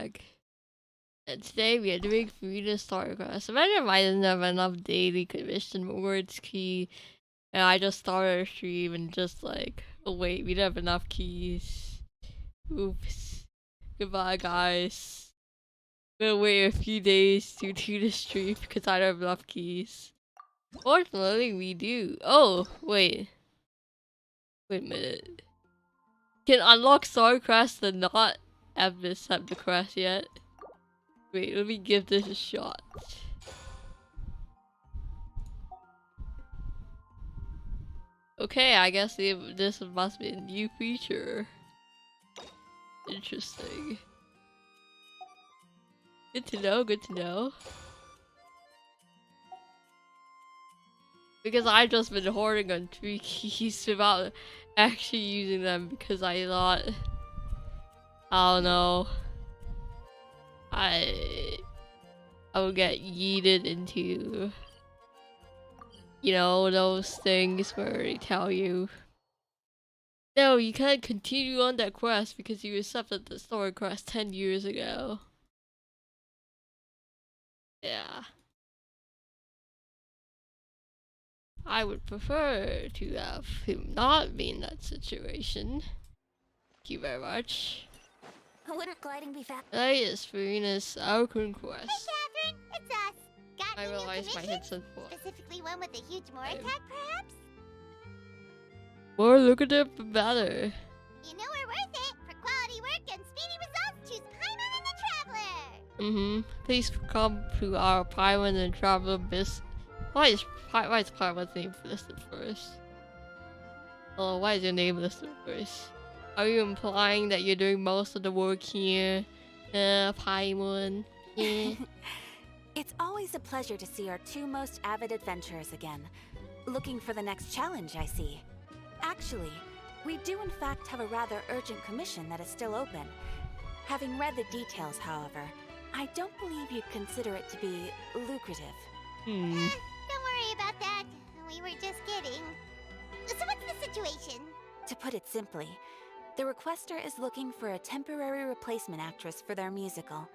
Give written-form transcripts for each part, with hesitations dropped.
back. And today we are doing furina story quest. Imagine if I didn't have enough daily commission rewards key, and I just started a stream and just like, oh wait, we don't have enough keys. Oops. Goodbye, guys. We'll wait a few days to do the stream because I don't have enough keys. Fortunately, we do. Oh, wait. Wait a minute. Can unlock story quests and not have this have the quest yet? Wait, let me give this a shot. Okay, I guess this must be a new feature. Interesting. Good to know, good to know. Because I've just been hoarding on 3 keys without actually using them because I thought, I don't know, I would get yeeted into, you know, those things where they tell you, no, you can't continue on that quest because you accepted the story quest 10 years ago. Yeah. I would prefer to have him not be in that situation. Thank you very much. Wouldn't gliding be fast? That is Furina's Alcon quest. Hey, Catherine, it's us. Got I any new realized my commission? headset for Specifically one with a huge more attack, perhaps? more lucrative, the better. You know we're worth it. For quality work and speedy results, choose Paimon and the Traveler. Please come to our Paimon and Traveler business. Why is Paimon's name listed first? Oh, why is your name listed first? Are you implying that you're doing most of the work here? Paimon. Yeah. It's always a pleasure to see our 2 most avid adventurers again. Looking for the next challenge, I see. Actually, we do in fact have a rather urgent commission that is still open. Having read the details, however, I don't believe you'd consider it to be lucrative. Don't worry about that. We were just kidding. So what's the situation? To put it simply, the requester is looking for a temporary replacement actress for their musical.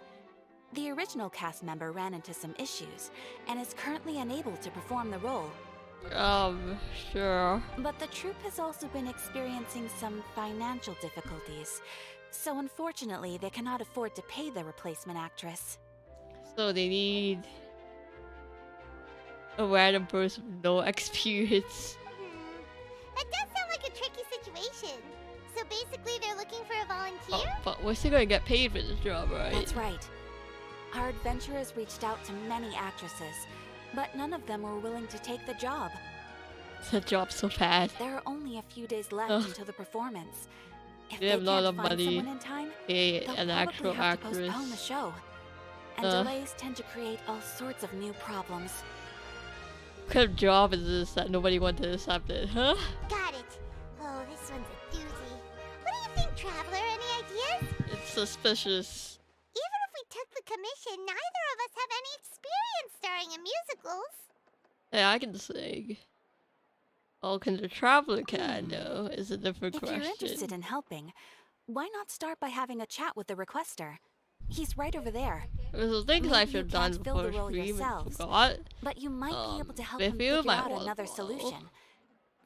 The original cast member ran into some issues and is currently unable to perform the role. Sure. But the troupe has also been experiencing some financial difficulties, so unfortunately they cannot afford to pay the replacement actress. So they need a random person with no experience. That does sound like a tricky situation. So basically they're looking for a volunteer? But we're still gonna get paid for this job, right? That's right. Our adventurers reached out to many actresses, but none of them were willing to take the job. That job's so bad. There are only a few days left until the performance. If They they have not can't enough find money. someone in time, Pay they'll an probably actual have to actress. postpone the show. And delays tend to create all sorts of new problems. What kind of job is this that nobody wanted to accept it, huh? Got it. Oh, this one's a doozy. What do you think, Traveler? Any ideas? It's suspicious. Even if we took the commission, neither of us have any experience starring in musicals. Hey, I can sing. Oh, can the Traveler can, though? Is a different If question. you're interested in helping, why not start by having a chat with the requester? He's right over there. There's some things I Maybe should you have done can't fill before the role stream and yourselves, forgot. but you might be able to help if him you figure might out wanna another follow. solution.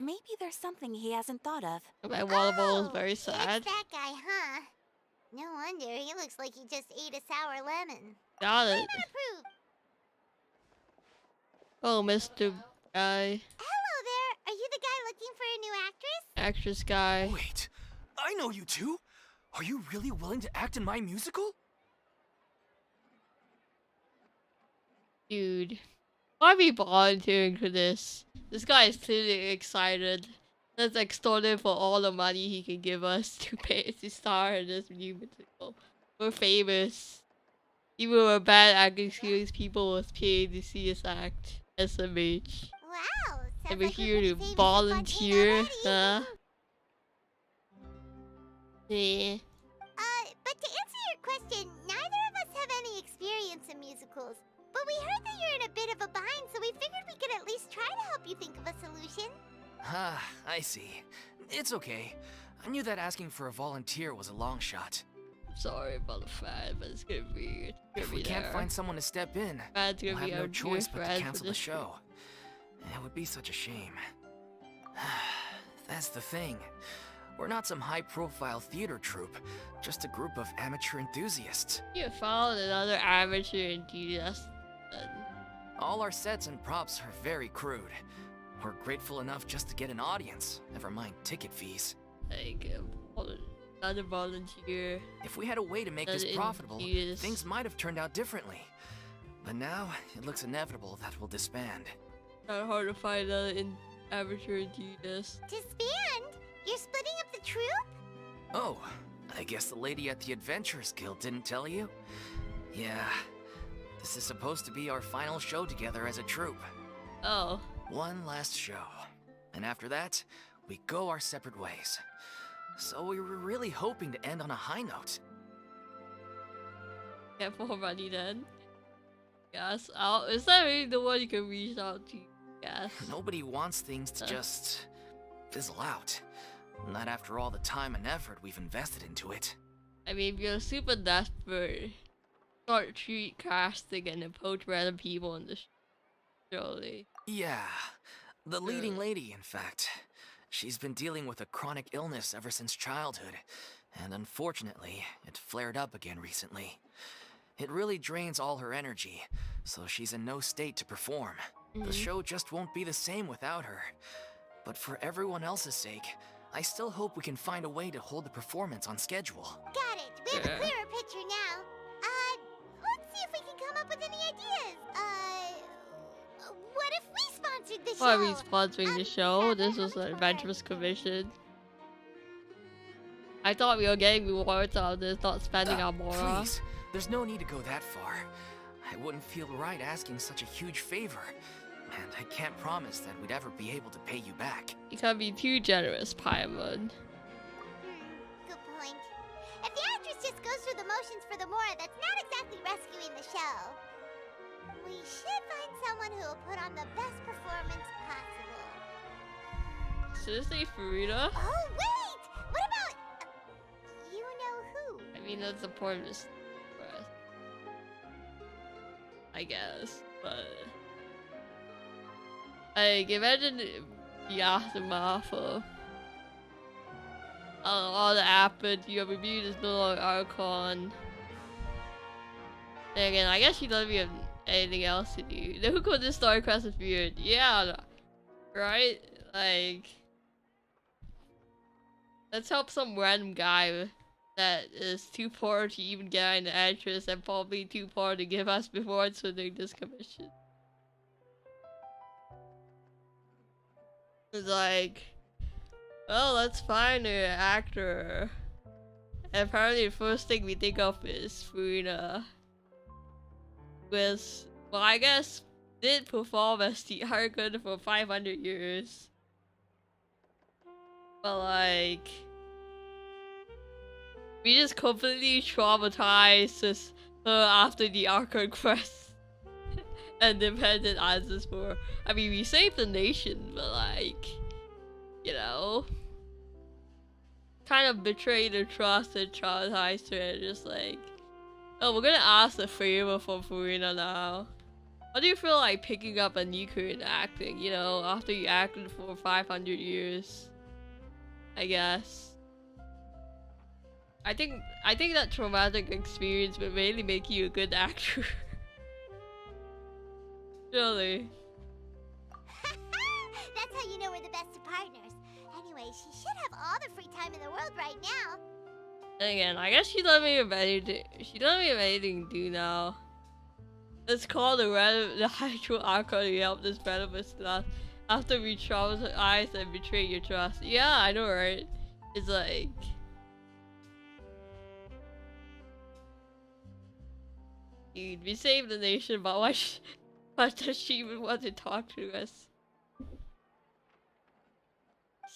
Maybe there's something he hasn't thought of. My water bowl is Oh, very sad. It's that guy, huh? No wonder. He looks like he just ate a sour lemon. Got it. Paimon approved. Oh, Mr. Guy. Hello there. Are you the guy looking for a new actress? Actress guy. Wait, I know you two. Are you really willing to act in my musical? Dude. Why are we volunteering for this? This guy is clearly excited. Let's extort him for all the money he can give us to pay to star in this new musical. We're famous. Even with our bad acting skills, people was paid to see us act. SMH. Wow. And Sounds we're like here pretty to famous and volunteer, fun huh? already. Yeah. But to answer your question, neither of us have any experience in musicals. But we heard that you're in a bit of a bind, so we figured we could at least try to help you think of a solution. Ah, I see. It's okay. I knew that asking for a volunteer was a long shot. sorry about the fan, but it's gonna be If we can't there. find someone to step in, Fan's gonna we'll be have no our choice new but to fan for cancel the this show. It would be such a shame. That's the thing. We're not some high-profile theater troupe, just a group of amateur enthusiasts. You found another amateur enthusiast. All our sets and props are very crude. We're grateful enough just to get an audience, never mind ticket fees. Like, another volunteer. If we had a way to make this profitable, things might have turned out differently. But now, it looks inevitable that we'll disband. Not hard to find another amateur enthusiast. Disband? You're splitting up the troupe? Oh, I guess the lady at the Adventurers Guild didn't tell you? Yeah, this is supposed to be our final show together as a troupe. Oh. One last show. And after that, we go our separate ways. So we were really hoping to end on a high note. Get more money then. Yes, is that really the one you can reach out to? Yes. Nobody wants things to just fizzle out. Not after all the time and effort we've invested into it. I mean, if you're super desperate, start treat casting and approach random people in the show. Surely. Yeah, the leading lady, in fact. She's been dealing with a chronic illness ever since childhood, and unfortunately, it flared up again recently. It really drains all her energy, so she's in no state to perform. The show just won't be the same without her. But for everyone else's sake, I still hope we can find a way to hold the performance on schedule. Got it. We have a clearer picture now. Let's see if we can come up with any ideas. What if we sponsored the show? Why are we sponsoring the show? This was an Adventurers Commission. I thought we were getting rewards out of this, not spending our mora. Please, there's no need to go that far. I wouldn't feel right asking such a huge favor. And I can't promise that we'd ever be able to pay you back. You can't be too generous, Paimon. Good point. If the actress just goes through the motions for the mora, that's not exactly rescuing the show. We should find someone who will put on the best performance possible. Should I say furina? Oh, wait! What about... you know who? I mean, that's the point of this for us. I guess, but... Like, imagine the aftermath of all that happened. Your review is no longer Archon. Then again, I guess she doesn't have anything else to do. Then who could this StarCraft is weird? Yeah, right? Like, let's help some random guy that is too poor to even get an actress and probably too poor to give us before doing this commission. It's like, well, let's find an actor. And apparently the first thing we think of is Furina. With, well, I guess, did perform as the Archon for 500 years. But like, we just completely traumatized her after the Archon quest. And dependent answers for. I mean, we saved the nation, but like, you know, kind of betrayed her trust and traumatized her. And just like, oh, we're gonna ask a favor from Furina now. How do you feel like picking up a new career in acting? You know, after you acted for 500 years, I guess. I think that traumatic experience would really make you a good actor. Really? That's how you know we're the best of partners. Anyway, she should have all the free time in the world right now. And again, I guess she doesn't even have anything. She doesn't even have anything to do now. Let's call the actual Archon to help this benefits us after we traumatize and betray your trust. Yeah, I know, right? It's like, dude, we saved the nation, but why does she even want to talk to us?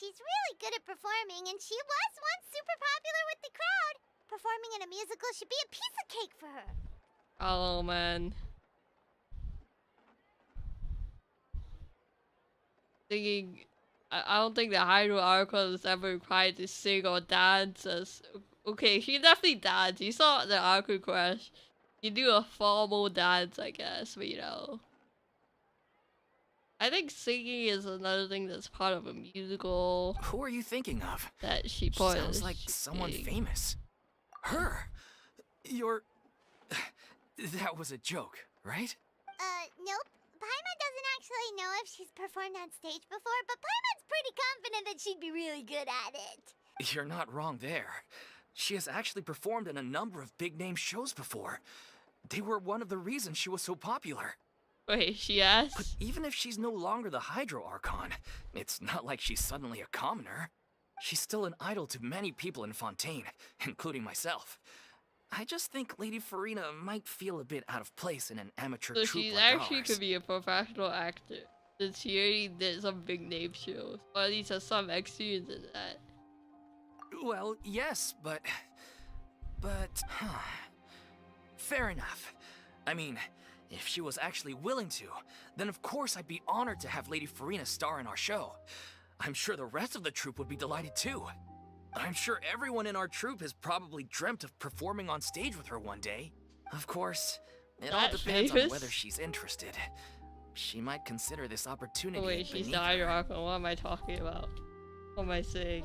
She's really good at performing, and she was once super popular with the crowd. Performing in a musical should be a piece of cake for her. Oh man. Thinking, I don't think the Hydro Archon is ever required to sing or dance as Okay, she definitely dance. You saw the Aqua Crush. You do a formal dance, I guess, but you know. I think singing is another thing that's part of a musical Who are you thinking of? that she part of Sounds like someone singing. famous. Her? You're. That was a joke, right? Nope. Paimon doesn't actually know if she's performed on stage before, but Paimon's pretty confident that she'd be really good at it. You're not wrong there. She has actually performed in a number of big name shows before. They were one of the reasons she was so popular. Wait, she But asked? even if she's no longer the Hydro Archon, it's not like she's suddenly a commoner. She's still an idol to many people in Fontaine, including myself. I just think Lady Furina might feel a bit out of place in an amateur So troupe she like actually ours. could be a professional actor. Since she already did some big name shows. Or at least has some experience in that. Well, yes, but... Fair enough. I mean, if she was actually willing to, then of course I'd be honored to have Lady Furina star in our show. I'm sure the rest of the troupe would be delighted too. I'm sure everyone in our troupe has probably dreamt of performing on stage with her one day. Of course, it all That depends on famous? whether she's interested. She might consider this opportunity Oh wait, she's beneath the her. Hydro Archon. What am I talking about? What am I saying?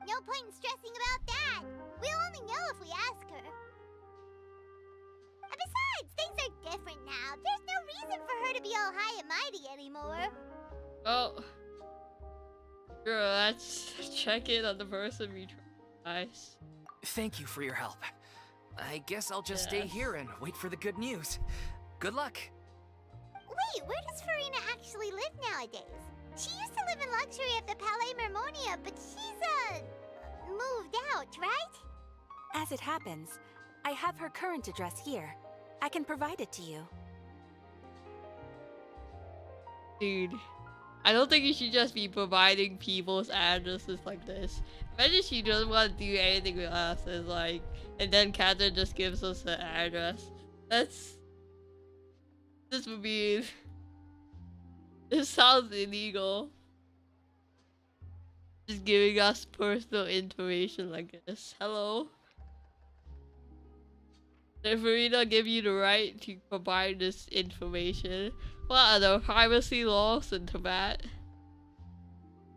No point in stressing about that. We'll only know if we ask her. And besides, things are different now. There's no reason for her to be all high and mighty anymore. Oh. Sure, let's check in on the person we try. Nice. Thank you for your help. I guess I'll just stay Yes. here and wait for the good news. Good luck. Wait, where does Furina actually live nowadays? She used to live in luxury at the Palais Mermonia, but she's, moved out, right? As it happens, I have her current address here. I can provide it to you. Dude, I don't think you should just be providing people's addresses like this. Imagine she doesn't want to do anything with us, and like, and then Catherine just gives us the address. This would be. This sounds illegal. Just giving us personal information like this. Hello? Did Farina give you the right to provide this information? What are the privacy laws into that?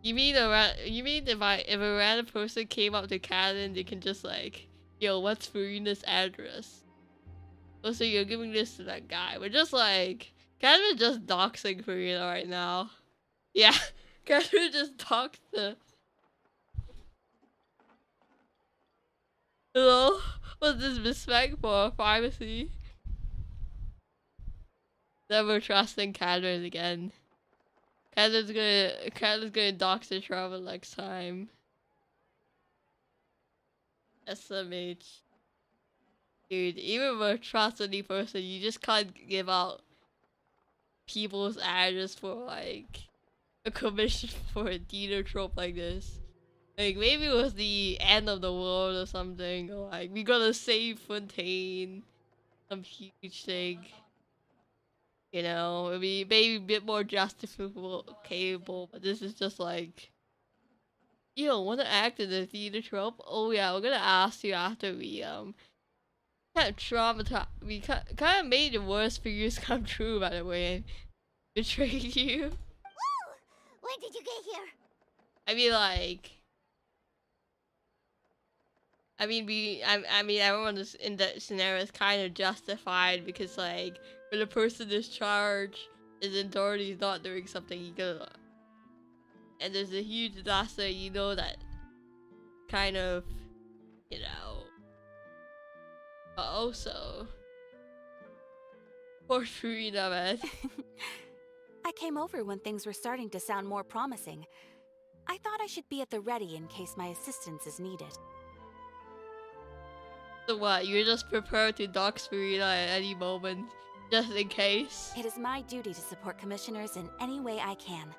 You mean if a random person came up to Cannon, they can just like, yo, what's Farina's address? Oh, so you're giving this to that guy. We're just like, Cannon just doxing Farina right now. Yeah, Cannon just doxed the. Hello? What's this respect for privacy? Never trusting Catherine again. Catherine's gonna dox the travel next time. SMH. Dude, even with a trustworthy person, you just can't give out people's address for like a commission for a dinner trope like this. Like maybe it was the end of the world or something, or like we gotta save Fontaine, some huge thing. You know, it'd be maybe a bit more justifiable, capable, but this is just like, you don't want to act in the theater trope? Oh yeah, we're gonna ask you after we kind of traumatized, we kind of made the worst figures come true. By the way, betrayed you. Woo! When did you get here? I mean, like. I mean, everyone is in that scenario is kind of justified because, like, when the person is charged is in authority is not doing something, you go, and there's a huge disaster, you know that kind of, you know. But also, poor Furina, man. I came over when things were starting to sound more promising. I thought I should be at the ready in case my assistance is needed. So what? You're just prepared to dox Furina at any moment, just in case. It is my duty to support commissioners in any way I can.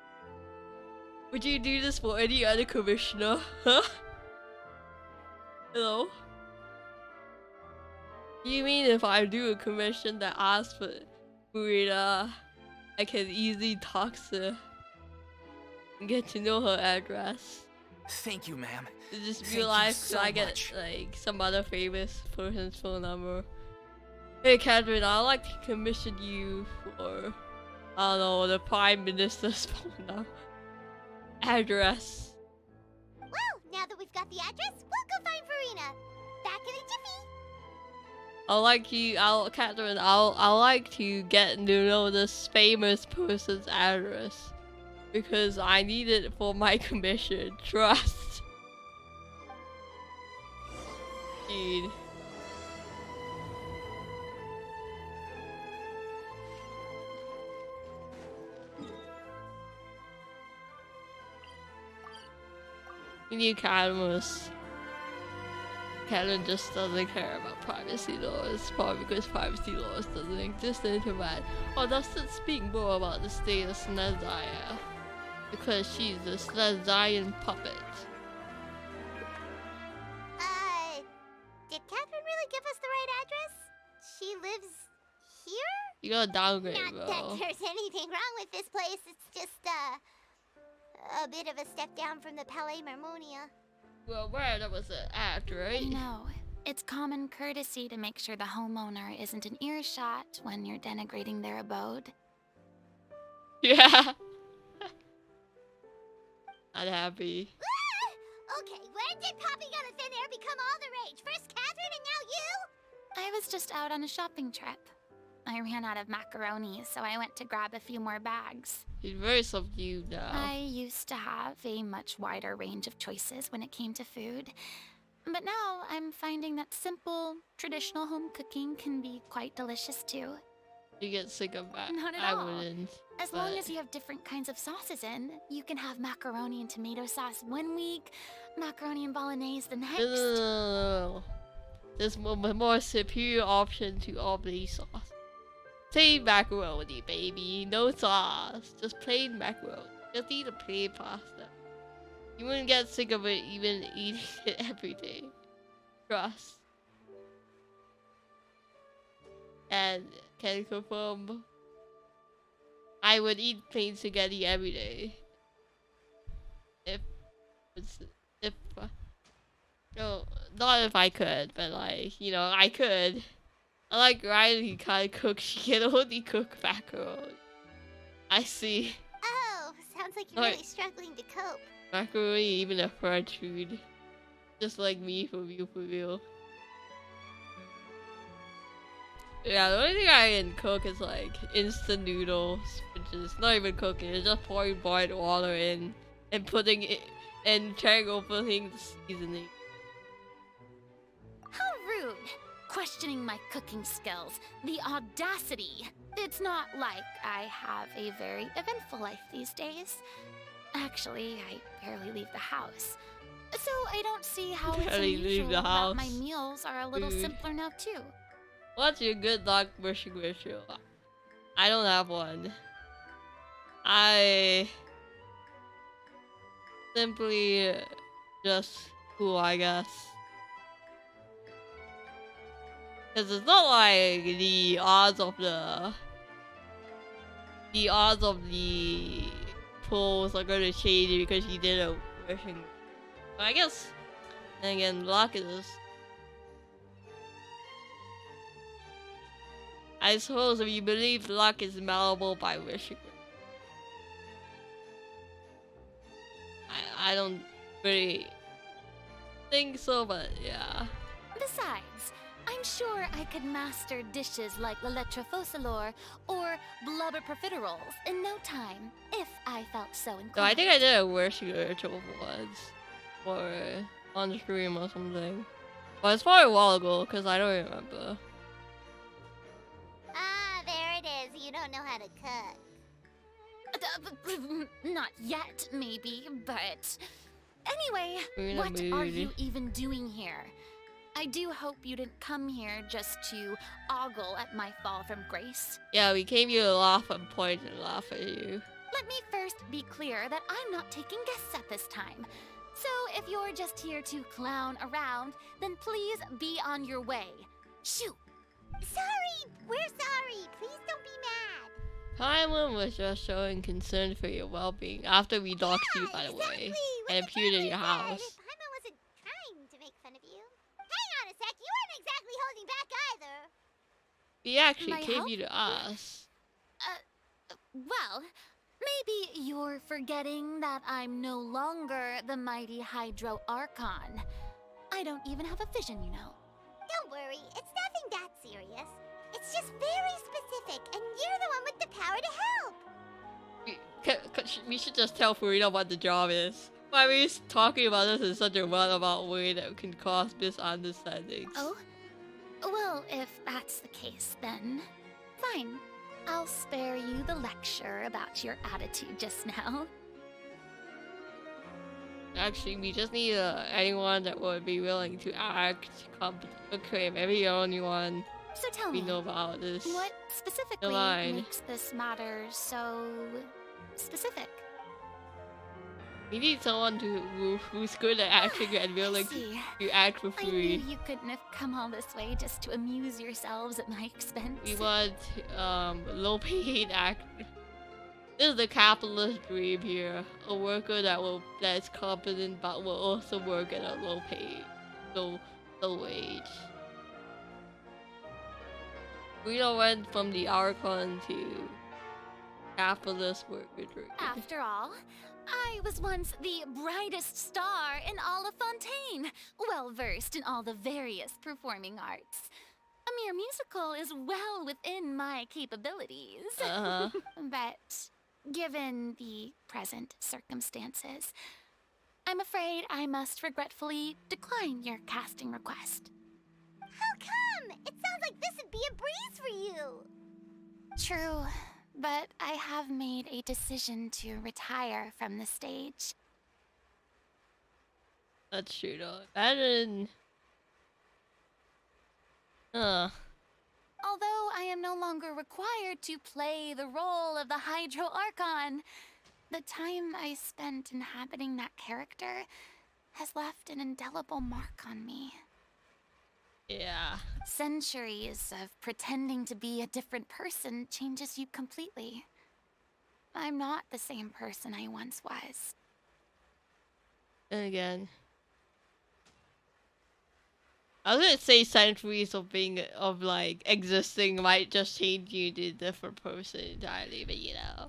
Would you do this for any other commissioner? Huh? Hello? You mean if I do a commission that asks for Furina, I can easily dox her and get to know her address? Thank you, ma'am. Just Thank you realized so I get much. like some other famous person's phone number. Hey Catherine, I'd like to commission you for, I don't know, the Prime Minister's phone number. Address. Well, now that we've got the address, we'll go find Furina. Back in a jiffy. I'll like to get to know this famous person's address. Because I need it for my commission. Trust. Dude. We need Cadmus. Canon just doesn't care about privacy laws, probably because privacy laws doesn't exist in Internet. Or does it speak more about the state of Snezaya? Because she's a Snezayan puppet. Did Catherine really give us the right address? She lives here? You gotta downgrade, Not bro. that there's anything wrong with this place, it's just, a bit of a step down from the Palais Marmonia. Well, where that was an act, right? No, it's common courtesy to make sure the homeowner isn't in earshot when you're denigrating their abode. Yeah. Not happy. Okay, when did popping out of thin air become all the rage? First Catherine and now you? I was just out on a shopping trip. I ran out of macaroni, so I went to grab a few more bags. He's very subdued now. I used to have a much wider range of choices when it came to food. But now I'm finding that simple, traditional home cooking can be quite delicious too. You get sick of that. Not at I all. wouldn't. As long as you have different kinds of sauces in, you can have macaroni and tomato sauce one week, macaroni and bolognese the next. No. There's more superior option to all these sauce. Plain macaroni, baby. No sauce. Just plain macaroni. Just eat a plain pasta. You wouldn't get sick of it even eating it every day. Trust. And can confirm, I would eat plain spaghetti every day. No, not if I could, but like, you know, I could. I like Riley kind of cook. She can only cook macaroni. I see. Oh, sounds like you're really struggling to cope. Macaroni, even a French food. Just like me, for real. Yeah, the only thing I can cook is like instant noodles, which is not even cooking. It's just pouring boiled water in and putting it and trying opening the seasoning. How rude! Questioning my cooking skills. The audacity! It's not like I have a very eventful life these days. Actually, I barely leave the house. So I don't see how it's Barely leave unusual the that house. my meals are a little Dude. simpler now too. What's your good luck wishing ritual? I don't have one. I simply just cool, I guess. Cause it's not like the odds of the polls are gonna change because you did a wishing. But I guess, then again, luck is. I suppose if you believe luck is malleable by wishing. I don't really think so, but yeah. Besides, I'm sure I could master dishes like La Lettre Fossilor or Blubber Profiteroles in no time, if I felt so inclined. So I think I did a wishing ritual once. Or on stream or something. But it's probably a while ago, because I don't remember. Ah, there it is. You don't know how to cook. Not yet, maybe, but... Anyway, We're in a what are mood. you even doing here? I do hope you didn't come here just to ogle at my fall from grace. Yeah, we came here to laugh and point and laugh at you. Let me first be clear that I'm not taking guests at this time. So if you're just here to clown around, then please be on your way. Shoo! Sorry! We're sorry! Please don't be mad! Paimon was just showing concern for your well-being after we doxed you, by the way, Exactly. and appeared in your house. Paimon wasn't trying to make fun of you. Hang on a sec, you weren't exactly holding back either. We actually My came help? you to us. Well, maybe you're forgetting that I'm no longer the mighty Hydro Archon. I don't even have a vision, you know. Don't worry, it's nothing that serious. It's just very specific, and you're the one with the power to help. We should just tell Furina what the job is. Why are we talking about this in such a roundabout way that can cause misunderstandings? Oh? Well, if that's the case, then fine. I'll spare you the lecture about your attitude just now. Actually, we just need anyone that would be willing to act competent. Okay, maybe the only one So tell we me, know about is what specifically line. makes this matter so specific? we need someone who's good at acting and willing see. to act for I knew free. you couldn't have come all this way just to amuse yourselves at my expense. We want low-paid actor. This is the capitalist dream here. A worker that's competent but will also work at a low wage. We don't went from the Archon to capitalist worker dream. After all, I was once the brightest star in all of Fontaine, well versed in all the various performing arts. A mere musical is well within my capabilities. Uh-huh. But given the present circumstances, I'm afraid I must regretfully decline your casting request. How come? It sounds like this would be a breeze for you. True, but I have made a decision to retire from the stage. That's true though. Imagine. Although I am no longer required to play the role of the Hydro Archon, the time I spent inhabiting that character has left an indelible mark on me. Yeah. Centuries of pretending to be a different person changes you completely. I'm not the same person I once was. And again, I was gonna say centuries of like existing might just change you to a different person entirely, but you know.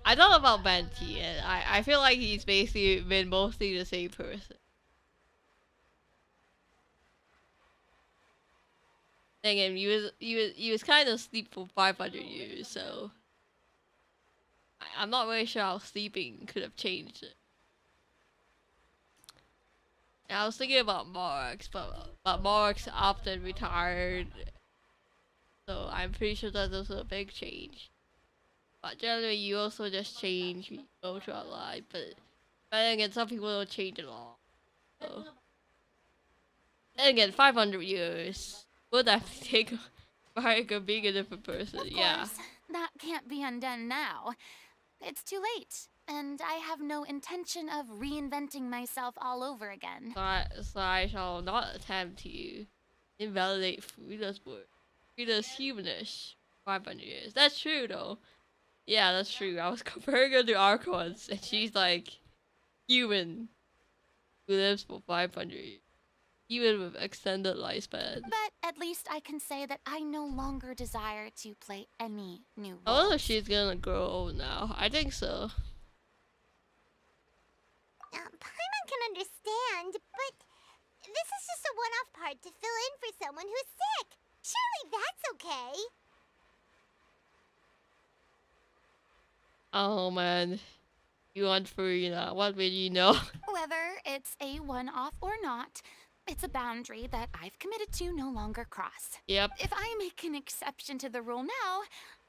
I thought about Benty, and I feel like he's basically been mostly the same person. Again, he was kind of asleep for 500 years, so I'm not really sure how sleeping could have changed it. And I was thinking about Marx, but Marx often retired, so I'm pretty sure that was a big change. But generally, you also just change, you go throughout life, but then again, some people don't change at all. So. Then again, 500 years. Would that take Mark being a different person? Of Yeah. course, that can't be undone now. It's too late, and I have no intention of reinventing myself all over again. So I shall not attempt to invalidate Frida's work. Frida's humanish 500 years. That's true, though. Yeah, that's true. I was comparing her to Archons, and she's like human who lives for 500 years. Even with extended lifespan. But at least I can say that I no longer desire to play any new I wonder roles. if she's gonna grow old now. I think so. Paimon can understand, but this is just a one-off part to fill in for someone who's sick. Surely that's okay. Oh man. You want Furina. What will you know? Whether it's a one-off or not, it's a boundary that I've committed to no longer cross. Yep. If I make an exception to the rule now,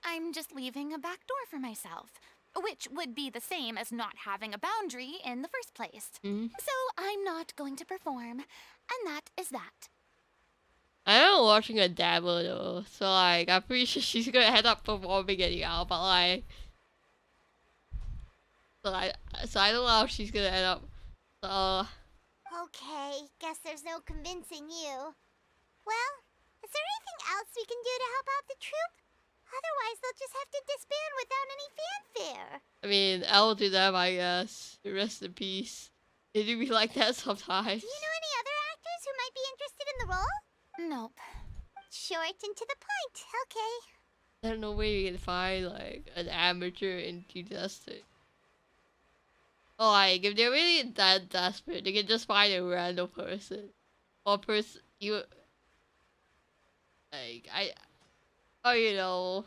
I'm just leaving a back door for myself, which would be the same as not having a boundary in the first place. Mhm. So I'm not going to perform, and that is that. I am watching a demo though, so like I'm pretty sure she's gonna end up performing anyhow, but like so I don't know how she's gonna end up. So Okay, guess there's no convincing you. Well, is there anything else we can do to help out the troupe? Otherwise, they'll just have to disband without any fanfare. I mean, L to them, I guess. Rest in peace. It do be like that sometimes. Do you know any other actors who might be interested in the role? Nope. Short and to the point. Okay. There's no way you can find like an amateur enthusiastic. Oh, like if they're really that desperate, they can just find a random person, or person you like or you know,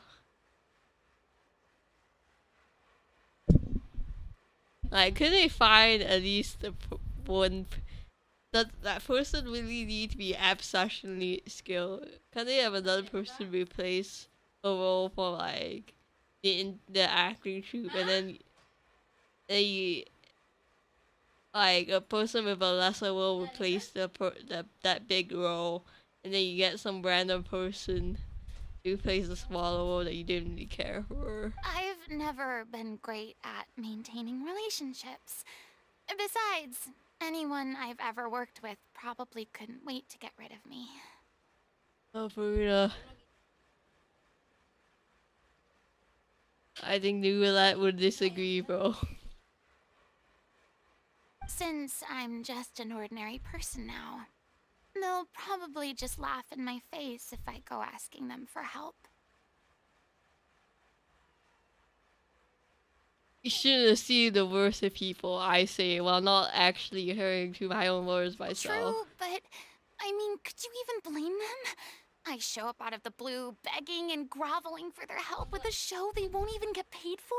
like could they find at least one that person really need to be exceptionally skilled? Can they have another person replace a role for like the acting troupe, and then you like a person with a lesser role replace that big role, and then you get some random person to replace a smaller role that you didn't really care for. I've never been great at maintaining relationships. Besides, anyone I've ever worked with probably couldn't wait to get rid of me. Oh, Furina. I think the roulette would disagree, bro. Since I'm just an ordinary person now, they'll probably just laugh in my face if I go asking them for help. You shouldn't see the worst of people, I say, while not actually hearing to my own words myself. True, but I mean, could you even blame them? I show up out of the blue, begging and groveling for their help with a show they won't even get paid for?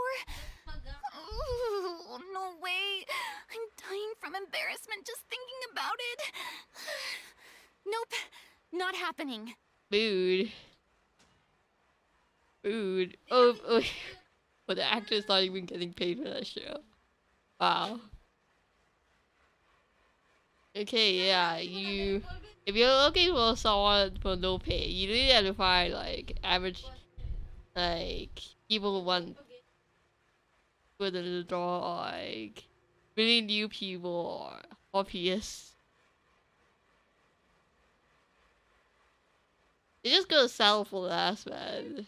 Ooh, no way. I'm dying from embarrassment just thinking about it. Nope, not happening. Mood. Mood. Oh, but the actor's not even getting paid for that show. Wow. Okay, yeah, if you're looking for someone for no pay, you really have to find like average, like people who want good at the door, or like really new people or hobbyists. They're just gonna settle for less, man.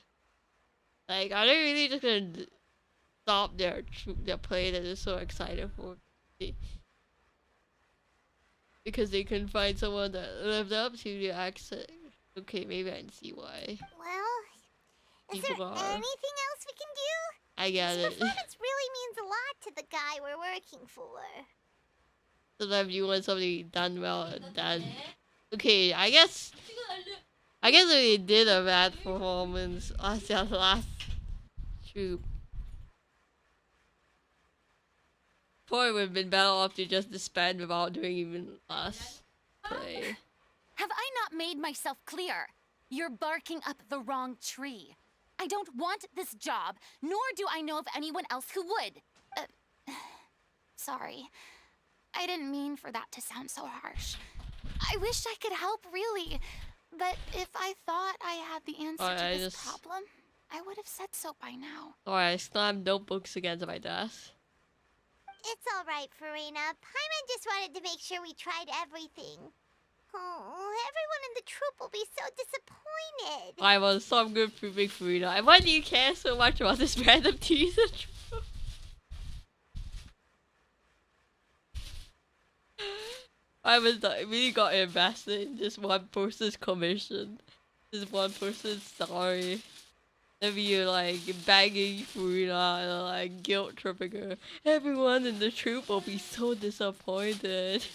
Like, are they really just gonna stop their play that they're so excited for? Because they couldn't find someone that lived up to the accent. Okay, maybe I can see why. Well, is there People are. anything else we can do? I get This it. performance really means a lot to the guy we're working for. Sometimes you want something done well and done. Okay, I guess if they did a bad performance as their last troop, probably would have been better off to just disband without doing even last play. Have I not made myself clear? You're barking up the wrong tree. I don't want this job, nor do I know of anyone else who would. Sorry. I didn't mean for that to sound so harsh. I wish I could help, really. But if I thought I had the answer to this problem, I would have said so by now. Alright, I slammed notebooks against my desk. It's alright, Furina. Paimon just wanted to make sure we tried everything. Oh, everyone in the troupe will be so disappointed. I was some good proving Furina. And why do you care so much about this random teaser? I really got invested in this one person's commission, this one person's story. And be like begging Furina and like guilt tripping her. Everyone in the troupe will be so disappointed.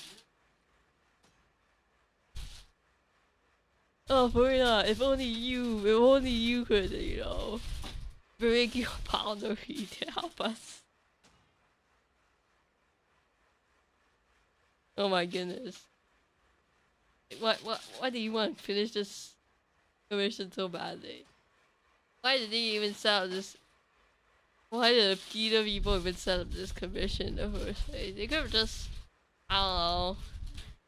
Oh, Furina, if only you could, you know, bring your boundary to help us. Oh my goodness. What do you want? Finish this commission so badly? Why did they even set up this? Why did the PETA people even set up this commission in the first place? They could have just, I don't know,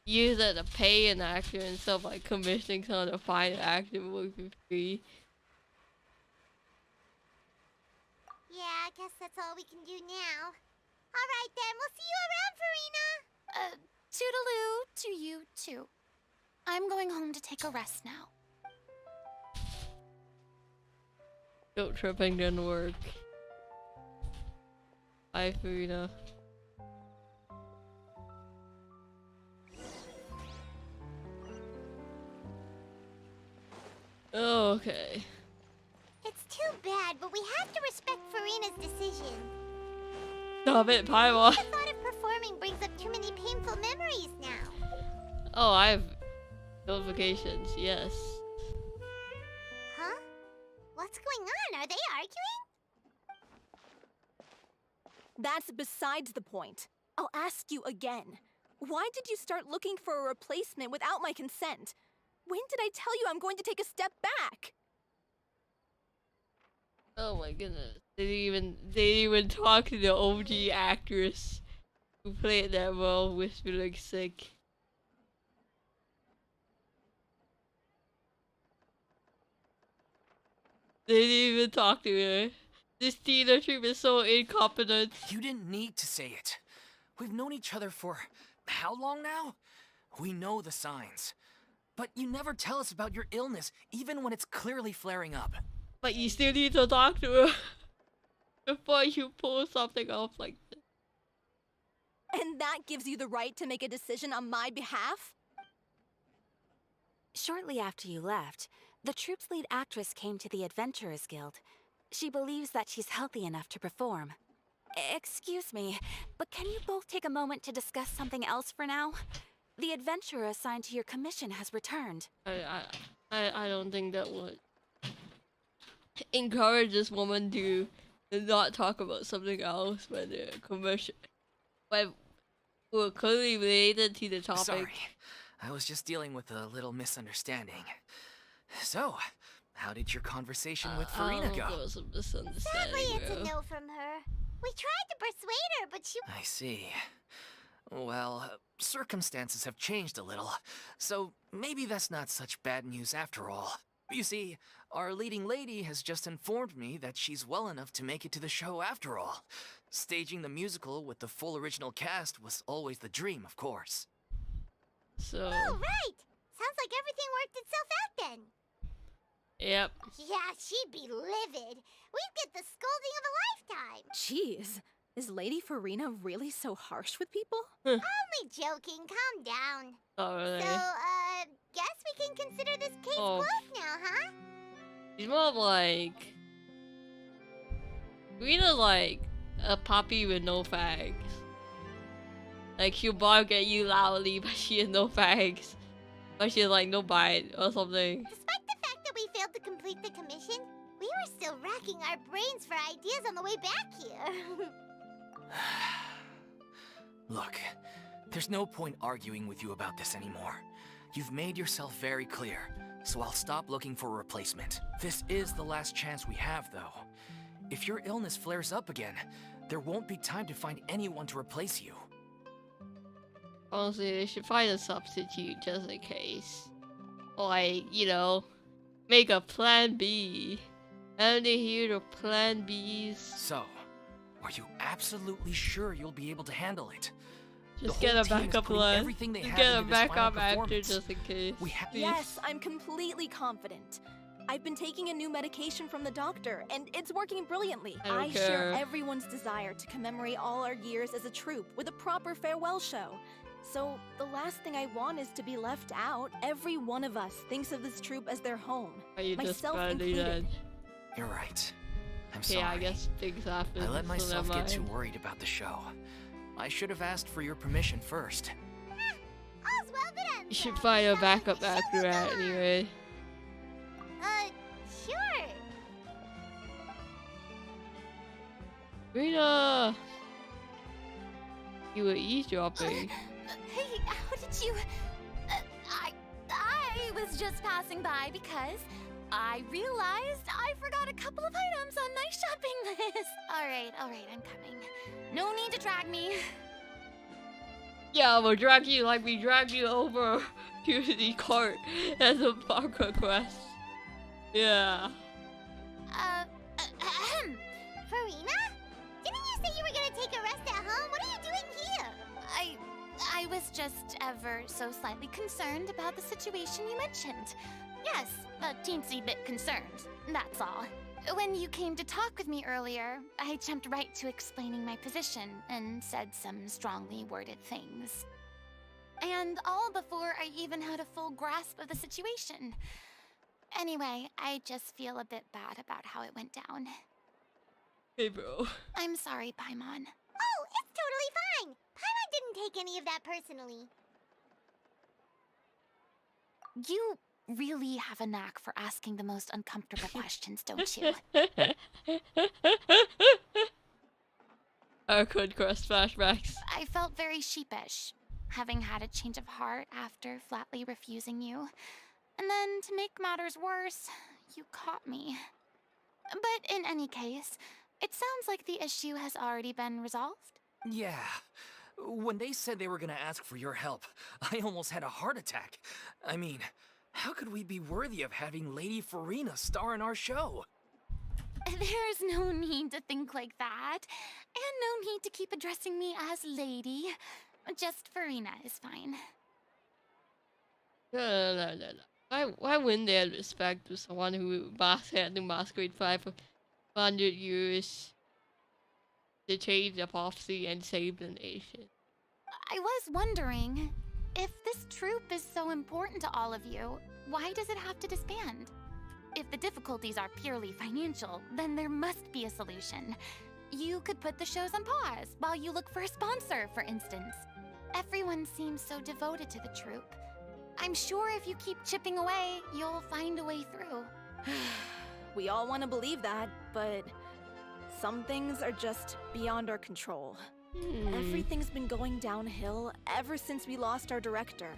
used it to pay an actor instead of like commissioning someone to find an actor and work for free. Yeah, I guess that's all we can do now. Alright then, we'll see you around, Furina! Toodaloo to you too. I'm going home to take a rest now. Guilt tripping didn't work. Bye, Furina. Okay. It's too bad, but we have to respect Furina's decision. Stop it, Paimon. The thought of performing brings up too many painful memories now. Oh, I have notifications, yes. Huh? What's going on? Are they arguing? That's besides the point. I'll ask you again. Why did you start looking for a replacement without my consent? When did I tell you I'm going to take a step back? Oh my goodness. They didn't even talk to the OG actress who played that role with feeling sick. They didn't even talk to her. This Tina troop is so incompetent. You didn't need to say it. We've known each other for how long now? We know the signs. But you never tell us about your illness, even when it's clearly flaring up. But you still need to talk to her before you pull something off like this. And that gives you the right to make a decision on my behalf? Shortly after you left, the troop's lead actress came to the Adventurers Guild. She believes that she's healthy enough to perform. Excuse me, but can you both take a moment to discuss something else for now? The adventurer assigned to your commission has returned. I don't think that would encourage this woman to not talk about something else when the commission, when we're clearly related to the topic. Sorry, I was just dealing with a little misunderstanding. So, how did your conversation with Furina go? There was a misunderstanding, Sadly, it's a bro. no from her. We tried to persuade her, but she... I see. Well, circumstances have changed a little, so maybe that's not such bad news after all. You see, our leading lady has just informed me that she's well enough to make it to the show after all. Staging the musical with the full original cast was always the dream, of course. So, Oh, right! Sounds like everything worked itself out then. yep. Yeah, she'd be livid. We'd get the scolding of a lifetime. Jeez, is Lady Furina really so harsh with people? Only joking, calm down. Not really. So, guess we can consider this case Oh. closed now, huh? She's more of like Rita's like a puppy with no fangs. Like she'll bark at you loudly, but she has no fangs. But she has like no bite or something. Despite the fact that we failed to complete the commission, we were still racking our brains for ideas on the way back here. Look, there's no point arguing with you about this anymore. You've made yourself very clear, so I'll stop looking for a replacement. This is the last chance we have, though. If your illness flares up again, there won't be time to find anyone to replace you. Honestly, they should find a substitute just in case. Like, you know, make a plan B. And they hear the plan Bs. So, are you absolutely sure you'll be able to handle it? Just The get whole a team is backup putting plan. everything they Just have get a into this final backup actor performance. just in case. We ha- please. Yes, I'm completely confident. I've been taking a new medication from the doctor, and it's working brilliantly. I don't share care. everyone's desire to commemorate all our years as a troupe with a proper farewell show. So, the last thing I want is to be left out. Every one of us thinks of this troupe as their home. Are you just myself badly included. dead? You're right. I'm Okay, sorry. I guess things happen. I let so myself never get too mind. worried about the show. I should have asked for your permission first. All's well that ends You should well. find a So, backup the show actor will go at on. anyway. Sure. Rita! You were eavesdropping. Hey, how did you... I was just passing by because I realized I forgot a couple of items on my shopping list. All right, I'm coming. No need to drag me. Yeah, we'll drag you like we dragged you over to the cart as a parkour quest. Yeah. Furina? Didn't you say you were gonna take a rest at home? What are you doing here? I was just ever so slightly concerned about the situation you mentioned. Yes, a teensy bit concerned, that's all. When you came to talk with me earlier, I jumped right to explaining my position and said some strongly worded things. And all before I even had a full grasp of the situation. Anyway, I just feel a bit bad about how it went down. Hey, bro. I'm sorry, Paimon. Oh, it's totally fine. Paimon didn't take any of that personally. You really have a knack for asking the most uncomfortable questions, don't you? Cold Crust flashbacks. I felt very sheepish, having had a change of heart after flatly refusing you. And then, to make matters worse, you caught me. But in any case, it sounds like the issue has already been resolved. Yeah. When they said they were gonna ask for your help, I almost had a heart attack. I mean, how could we be worthy of having Lady Furina star in our show? There's no need to think like that, and no need to keep addressing me as lady. Just Furina is fine. No. Why wouldn't they have respect to someone who had to masquerade 500 years to change the prophecy and save the nation? I was wondering, if this troupe is so important to all of you, why does it have to disband? If the difficulties are purely financial, then there must be a solution. You could put the shows on pause while you look for a sponsor, for instance. Everyone seems so devoted to the troupe. I'm sure if you keep chipping away, you'll find a way through. We all want to believe that, but some things are just beyond our control. Everything's been going downhill ever since we lost our director.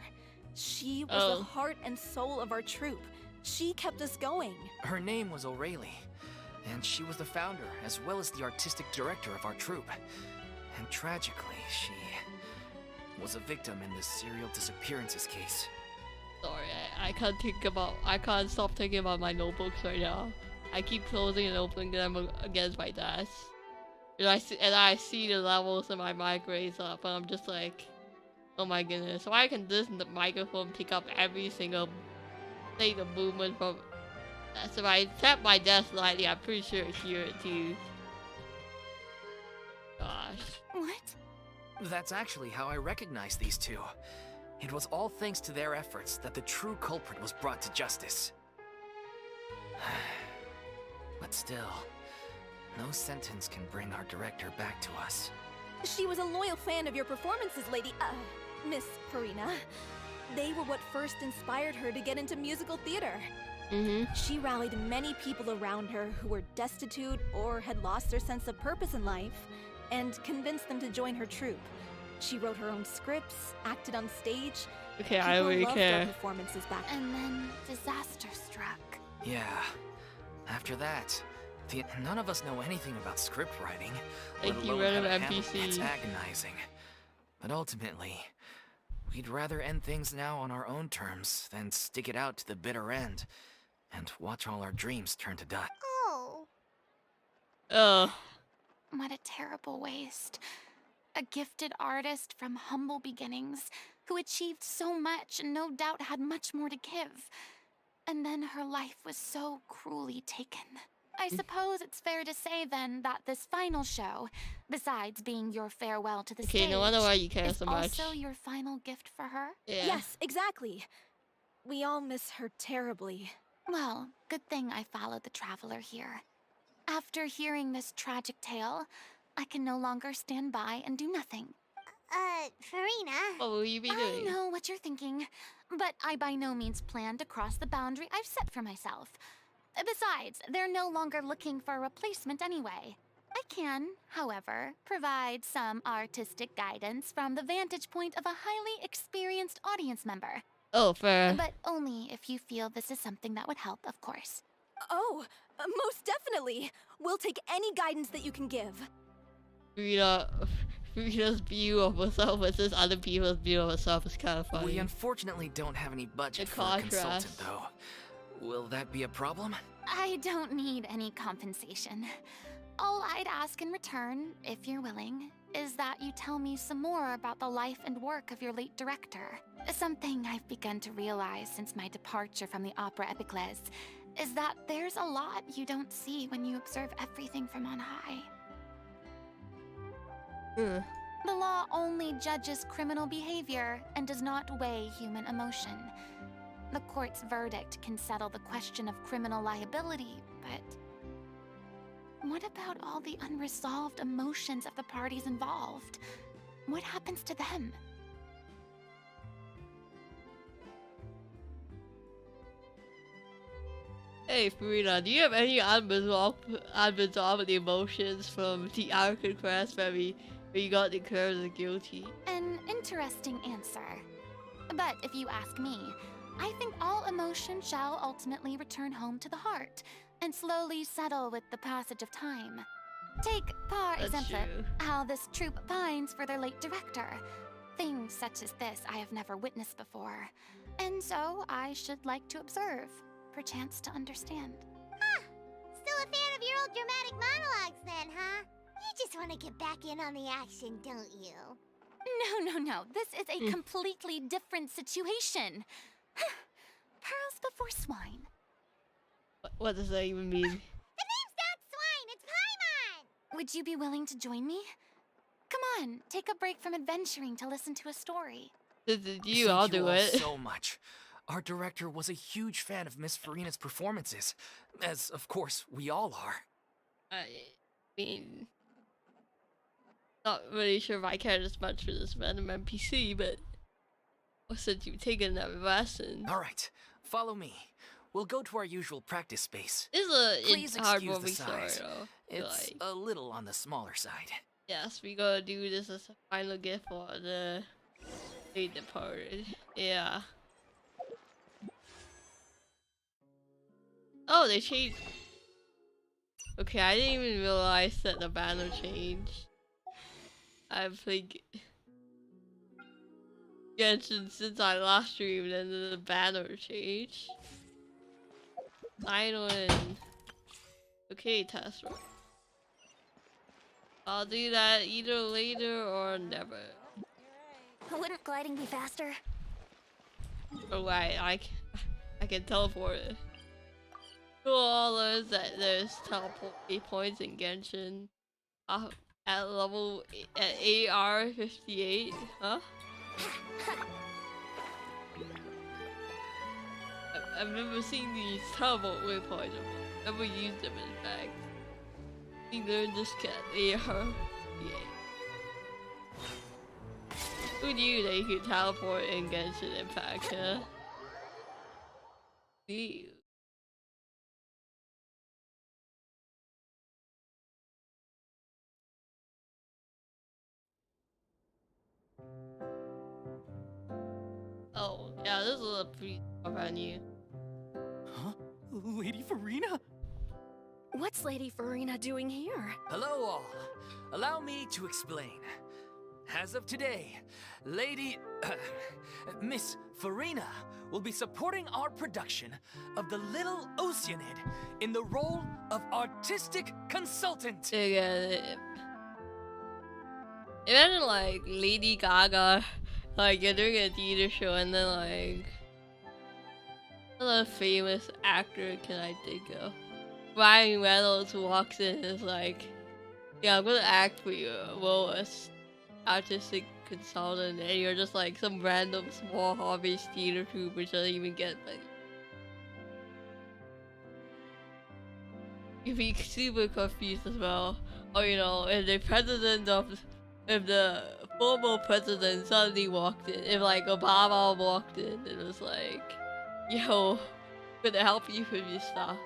She was the heart and soul of our troupe. She kept us going. Her name was O'Reilly, and she was the founder as well as the artistic director of our troupe. And tragically, she was a victim in this serial disappearances case. Sorry, I can't stop thinking about my notebooks right now. I keep closing and opening them against my desk. And I see the levels in my mic raise up, and I'm just like, oh my goodness. Why can this microphone pick up every single thing, the movement from... So if I tap my desk lightly, I'm pretty sure I hear it too. Gosh. What? That's actually how I recognized these two. It was all thanks to their efforts that the true culprit was brought to justice. But still, no sentence can bring our director back to us. She was a loyal fan of your performances, Miss Furina. They were what first inspired her to get into musical theater. She rallied many people around her who were destitute or had lost their sense of purpose in life, and convinced them to join her troupe. She wrote her own scripts, acted on stage. Okay, I really loved care. Our performances back then. And then disaster struck. Yeah. After that, none of us know anything about script writing, let Thank you, alone how to random handle it. NPC. It's agonizing. But ultimately, we'd rather end things now on our own terms than stick it out to the bitter end and watch all our dreams turn to dust. Oh. Ugh. What a terrible waste. A gifted artist from humble beginnings who achieved so much and no doubt had much more to give. And then her life was so cruelly taken. I suppose it's fair to say then that this final show, besides being your farewell to the Okay, stage, no wonder why you care is so much. also your final gift for her? Yeah. Yes, exactly. We all miss her terribly. Well, good thing I followed the traveler here. After hearing this tragic tale, I can no longer stand by and do nothing. Furina. What will you be I doing? know what you're thinking, but I by no means plan to cross the boundary I've set for myself. Besides, they're no longer looking for a replacement anyway. I can, however, provide some artistic guidance from the vantage point of a highly experienced audience member. Oh, fair. But only if you feel this is something that would help, of course. Oh, most definitely. We'll take any guidance that you can give. Frina's view of herself versus other people's view of herself is kind of funny. We unfortunately don't have any budget The for a consultant, contrast. though. Will that be a problem? I don't need any compensation. All I'd ask in return, if you're willing, is that you tell me some more about the life and work of your late director. Something I've begun to realize since my departure from the Opera Epicles is that there's a lot you don't see when you observe everything from on high. The law only judges criminal behavior and does not weigh human emotion. The court's verdict can settle the question of criminal liability, but what about all the unresolved emotions of the parties involved? What happens to them? Hey, Furina, do you have any unresolved emotions from the aristocrats where you got declared as guilty? An interesting answer. But if you ask me, I think all emotion shall ultimately return home to the heart and slowly settle with the passage of time. Take, par exemple, how this troupe pines for their late director. Things such as this I have never witnessed before, and so I should like to observe, perchance to understand. Huh. Still a fan of your old dramatic monologues then, huh? You just want to get back in on the action, don't you? No. This is a completely different situation. Pearls before swine. What does that even mean? The name's not Swine, it's Paimon! Would you be willing to join me? Come on, take a break from adventuring to listen to a story. I'll do it. Thank you all so much. Our director was a huge fan of Miss Furina's performances, as of course we all are. I mean, not really sure if I cared as much for this random NPC, but since you've taken that lesson. Alright, follow me. We'll go to our usual practice space. This is a Please excuse the heartwarming story, size. though. It's Like, a little on the smaller side. yes, we gotta do this as a final gift for the late departed. Yeah. Oh, they changed. Okay, I didn't even realize that the banner changed. I've played Genshin since I last streamed, and then the banner changed. Island. Okay, test run. I'll do that either later or never. Wouldn't gliding be faster? Oh right, I can teleport it. Cool, learns that there's teleport points in Genshin. At level at AR 58, huh? I've never seen these teleport waypoints. I've never used them in fact. We learned this cat AR 58. Who knew that you could teleport in Genshin Impact, huh? Ew. Oh, yeah, this is a pretty tough venue. Huh? Lady Furina? What's Lady Furina doing here? Hello all. Allow me to explain. As of today, Miss Furina will be supporting our production of The Little Oceanid in the role of artistic consultant. Imagine like Lady Gaga, like you're doing a theater show and then like another famous actor can I think of? Ryan Reynolds walks in and is like, yeah, I'm gonna act for you, role as artistic consultant, and you're just like some random small hobbyist theater troupe which doesn't even get money. You'd be super confused as well. Or you know, if the former president suddenly walked in, if like Obama walked in and was like, yo, gonna help you with your stuff.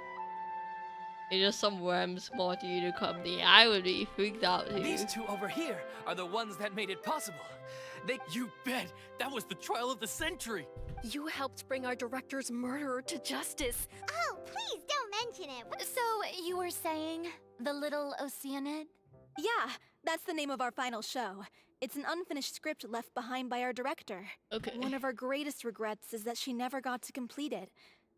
It's just some random small theater company. I would be freaked out too. These two over here are the ones that made it possible. You bet! That was the trial of the century! You helped bring our director's murderer to justice. Oh, please don't mention it. So, you were saying The Little Oceanid? Yeah, that's the name of our final show. It's an unfinished script left behind by our director. Okay. One of our greatest regrets is that she never got to complete it.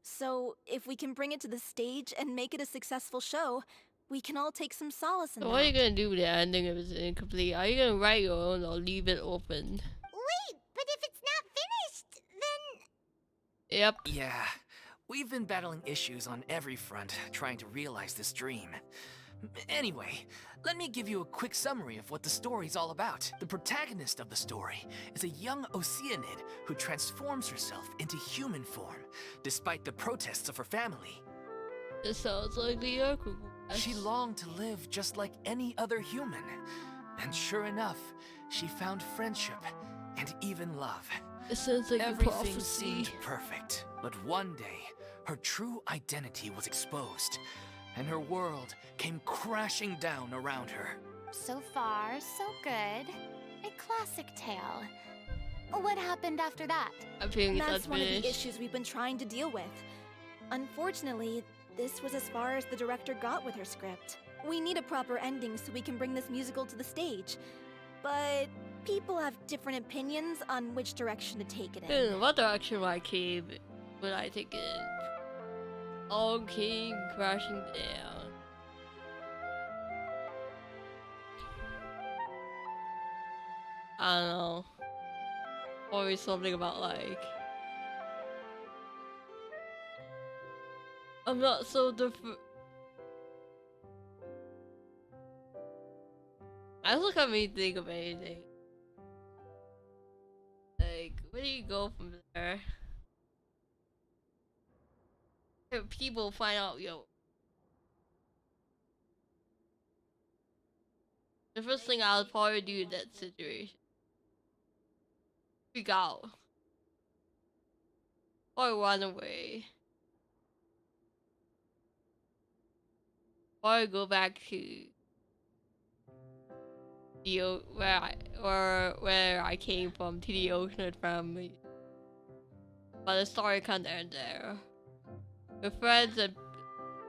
So, if we can bring it to the stage and make it a successful show, we can all take some solace in So that. what are you gonna do with the ending if it's incomplete? Are you gonna write your own or leave it open? Wait, but if it's not finished, then... Yep. Yeah, we've been battling issues on every front trying to realize this dream. Anyway, let me give you a quick summary of what the story's all about. The protagonist of the story is a young Oceanid who transforms herself into human form, despite the protests of her family. This sounds like the Yoku. She longed to live just like any other human. And sure enough, she found friendship and even love. It sounds like a Everything prophecy. seemed perfect, but one day, her true identity was exposed, and her world came crashing down around her. So far, so good. A classic tale. What happened after that? I'm feeling That's one of the finished. issues we've been trying to deal with. Unfortunately, this was as far as the director got with her script. We need a proper ending so we can bring this musical to the stage. But people have different opinions on which direction to take it in. What direction would I take it in? All came crashing down. I don't know. Always something about like I'm not so different. I look at me think of anything. Like, where do you go from there? If people find out, the first thing I'll probably do in that situation, freak out, or run away, or go back to where I came from, to the ocean family. But the story can't end there. The friends and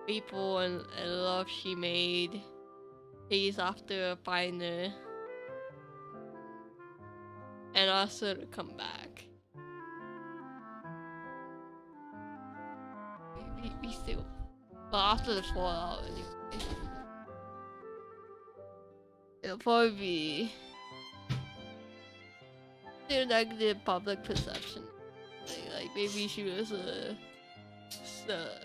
people and love she made chase after a finder, and also to come back. We still, but after the fallout anyway. It'll probably be the negative public perception. Like maybe she was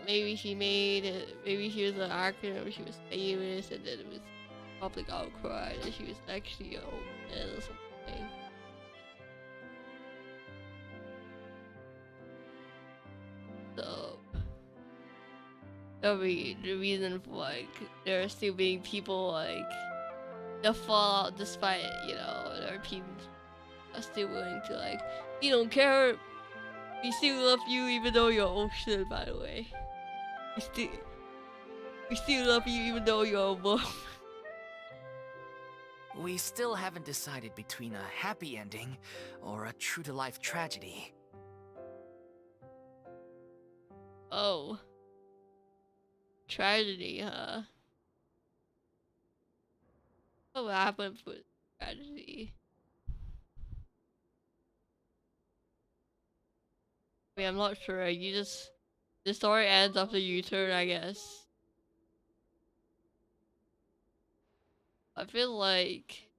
maybe she was an actor, or she was famous, and then it was public outcry that she was actually old or something. So that'll be the reason for like there still being people like the fallout, despite there are people are still willing to like, we don't care, we still love you even though you're ocean, by the way. We still love you even though you're a wolf. We still haven't decided between a happy ending or a true-to-life tragedy. Oh. Tragedy, huh? What happened with tragedy? I mean, I'm not sure. The story ends after you turn, I guess. I feel like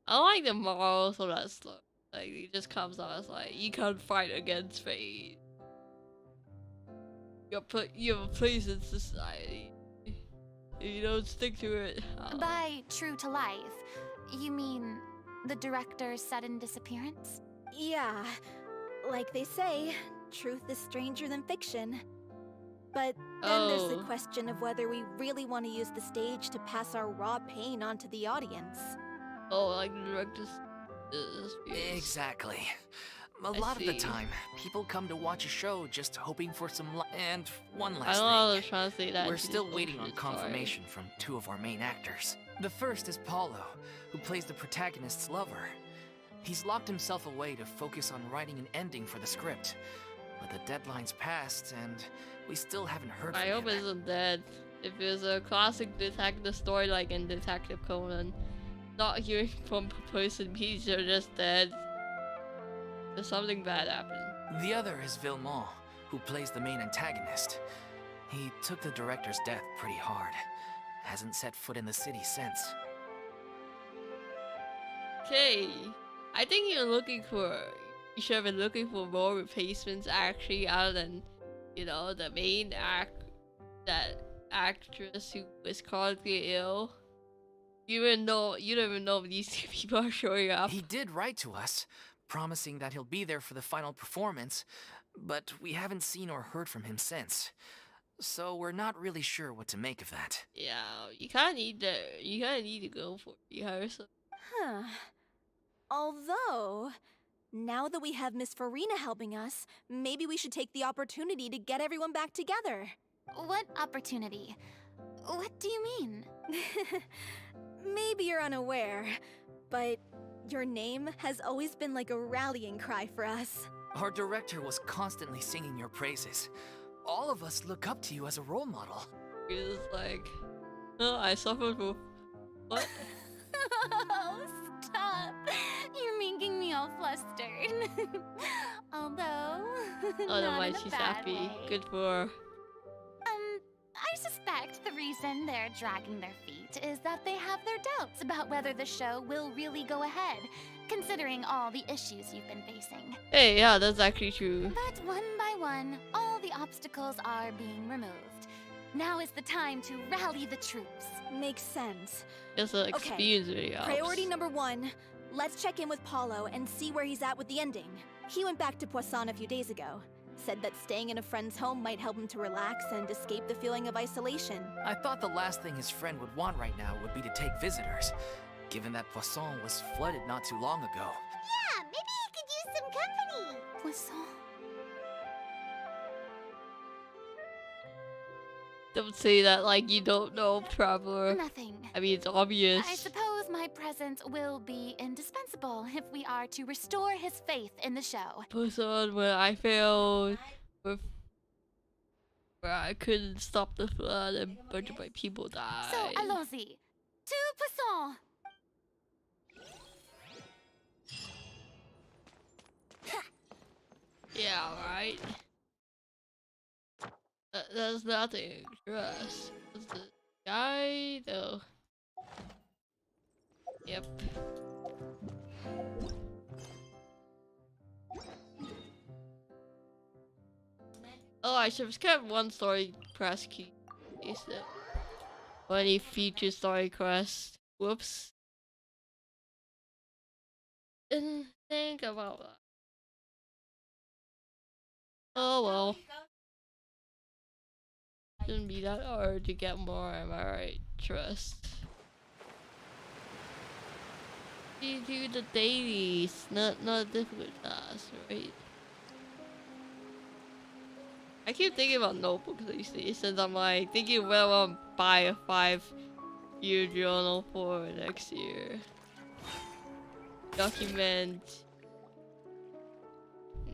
I don't like the morals of that stuff. Like, it just comes out as like, you can't fight against fate. You have a place in society. If you don't stick to it. By true to life, you mean the director's sudden disappearance? Yeah, like they say, truth is stranger than fiction. But then there's the question of whether we really want to use the stage to pass our raw pain onto the audience. Oh, like the director's Exactly. A lot of the time, people come to watch a show just hoping for some and one last I don't know how to translate that. We're still waiting on confirmation from two of our main actors. The first is Paulo, who plays the protagonist's lover. He's locked himself away to focus on writing an ending for the script. But the deadline's passed, and we still haven't heard from him. I hope it isn't dead. If it was a classic detective story like in Detective Conan, not hearing from a person means they're just dead. There's something bad happened. The other is Villemont, who plays the main antagonist. He took the director's death pretty hard. Hasn't set foot in the city since. Okay, I think you're looking for you should have been looking for more replacements actually, other than, you know, the main that actress who was chronically ill. You don't even know if these two people are showing up. He did write to us, promising that he'll be there for the final performance, but we haven't seen or heard from him since. So we're not really sure what to make of that. Yeah, you kind of need to go for rehearsal. Huh. Although, now that we have Miss Farina helping us, maybe we should take the opportunity to get everyone back together. What opportunity? What do you mean? Maybe you're unaware, but your name has always been like a rallying cry for us. Our director was constantly singing your praises. All of us look up to you as a role model. It's like, oh, I suffered from what? Oh, stop! You're making me all flustered. Although, Oh, no, not why in a she's bad happy. way. Good for her. I suspect the reason they're dragging their feet is that they have their doubts about whether the show will really go ahead, considering all the issues you've been facing. Hey, yeah, that's actually true. But one by one, all the obstacles are being removed. Now is the time to rally the troops. Makes sense. It's an experience video. Priority number 1. Let's check in with Paulo and see where he's at with the ending. He went back to Poisson a few days ago. Said that staying in a friend's home might help him to relax and escape the feeling of isolation. I thought the last thing his friend would want right now would be to take visitors, given that Poisson was flooded not too long ago. Yeah, maybe he could use some company. Poisson. Don't say that like you don't know, Traveler. Nothing. I mean, it's obvious. I suppose my presence will be indispensable if we are to restore his faith in the show. Person where I failed, with where I couldn't stop the flood and a bunch of my people died. So, allons-y. To Poisson! Yeah, right. There's nothing to us. Is the guy though? Yep. Oh, I should have kept one story quest key. Or any feature story quest. Whoops. Didn't think about that. Oh well. Shouldn't be that hard to get more, am I right? Trust. You do the dailies, not difficult tasks, right? I keep thinking about notebooks these days since I'm like thinking whether I want to buy a 5-year journal for next year. Document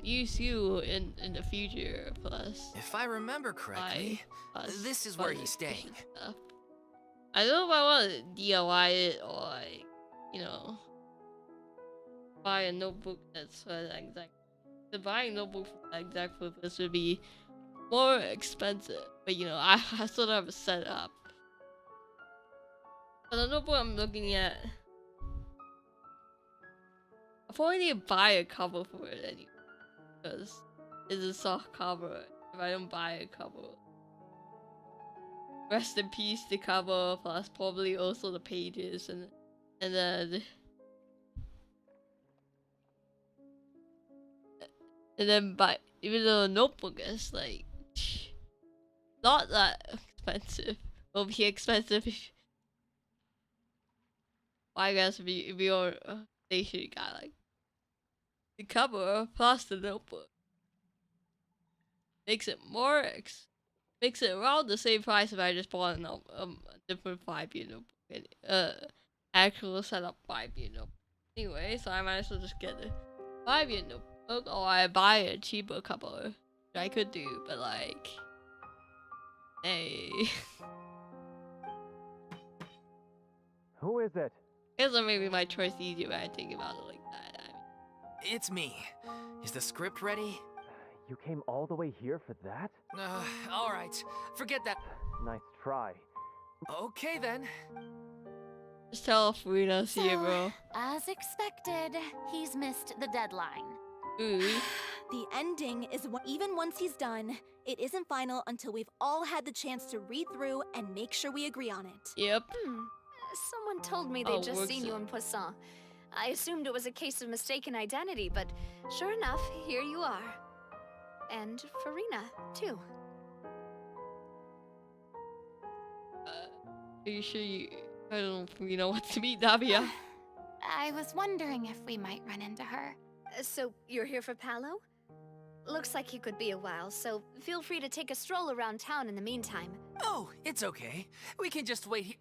use you in the future plus. If I remember correctly, this is where he's staying. Stuff. I don't know if I want to DIY it or like, you know, buy a notebook that's for that exact. The buying notebook for that exact purpose would be more expensive, but you know, I still don't have a setup. But the notebook I'm looking at, I probably need to buy a cover for it anyway, because it's a soft cover. If I don't buy a cover, rest in peace the cover, plus probably also the pages and then. And then, but even though a notebook is like not that expensive, will be expensive. I guess if you're a stationary guy, like the cover plus the notebook makes it makes it around the same price if I just bought a different 5-year notebook, actual setup 5-year notebook. Anyway, so I might as well just get the 5-year notebook. Or I buy a cheaper cover, which I could do, but like, hey. Who is it? Guess that maybe my choice easier when I think about it like that. I mean, It's me. Is the script ready? You came all the way here for that? Alright. Forget that. Nice try. Okay then. just tell Furina's here, bro. As expected, he's missed the deadline. Food. The ending is even once he's done, it isn't final until we've all had the chance to read through and make sure we agree on it. Yep. Someone told me Oh, they'd just works seen you it. in Poisson. I assumed it was a case of mistaken identity, but sure enough, here you are. And Furina, too. Are you sure you? I don't know if we know what to meet Navia. I was wondering if we might run into her. So, you're here for Palo? Looks like he could be a while, so feel free to take a stroll around town in the meantime. Oh, it's okay. We can just wait here.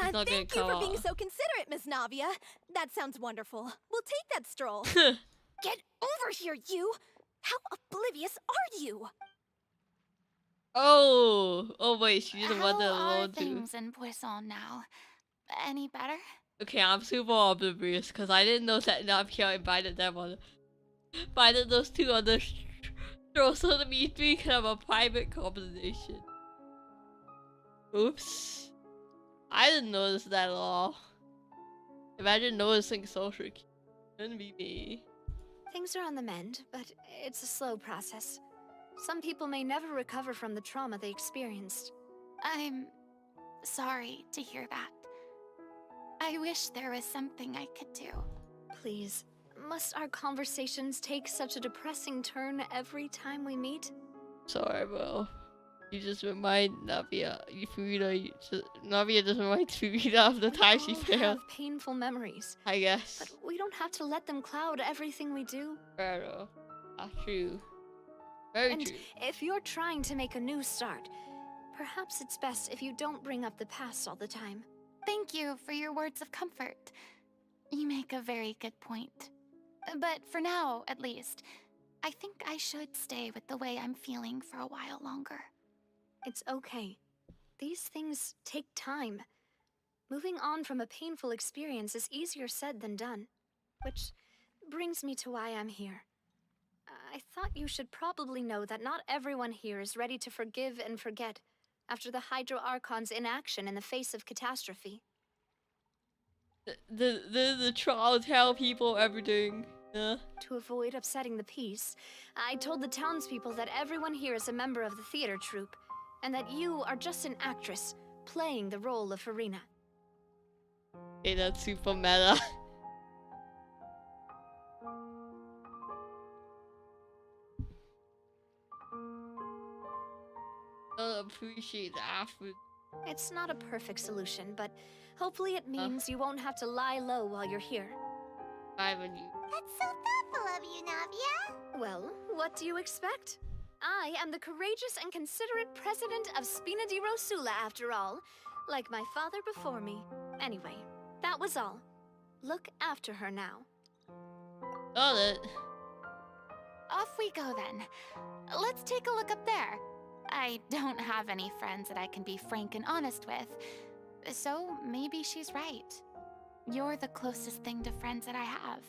Not gonna Thank you come for being out. so considerate, Miss Navia. That sounds wonderful. We'll take that stroll. Get over here, you! How oblivious are you? Oh wait, she didn't want that How are alone too. things in Poisson now? Any better? Okay, I'm super oblivious because I didn't know that Navia invited them on, invited those two on the stroll so to meet me can have a private conversation. Oops. I didn't notice that at all. Imagine noticing social cues. Couldn't be me. Things are on the mend, but it's a slow process. Some people may never recover from the trauma they experienced. I'm sorry to hear that. I wish there was something I could do. Please, must our conversations take such a depressing turn every time we meet? Sorry, bro. You just remind Navia, Navia just reminds Furina of the time she We all failed. have painful memories, I guess. but we don't have to let them cloud everything we do. Fair enough. That's true. Very And true. if you're trying to make a new start, perhaps it's best if you don't bring up the past all the time. Thank you for your words of comfort. You make a very good point. But for now, at least, I think I should stay with the way I'm feeling for a while longer. It's okay. These things take time. Moving on from a painful experience is easier said than done. Which brings me to why I'm here. I thought you should probably know that not everyone here is ready to forgive and forget after the Hydro Archon's inaction in the face of catastrophe. The trial tell people everything. Yeah. To avoid upsetting the peace, I told the townspeople that everyone here is a member of the theater troupe, and that you are just an actress playing the role of Furina. Hey, that's super meta. Don't appreciate the after. It's not a perfect solution, but hopefully it means you won't have to lie low while you're here. Ivan, you. That's so thoughtful of you, Navia. Well, what do you expect? I am the courageous and considerate president of Spina di Rosula, after all, like my father before me. Anyway, that was all. Look after her now. Got it. Off we go then. Let's take a look up there. I don't have any friends that I can be frank and honest with, so maybe she's right. You're the closest thing to friends that I have.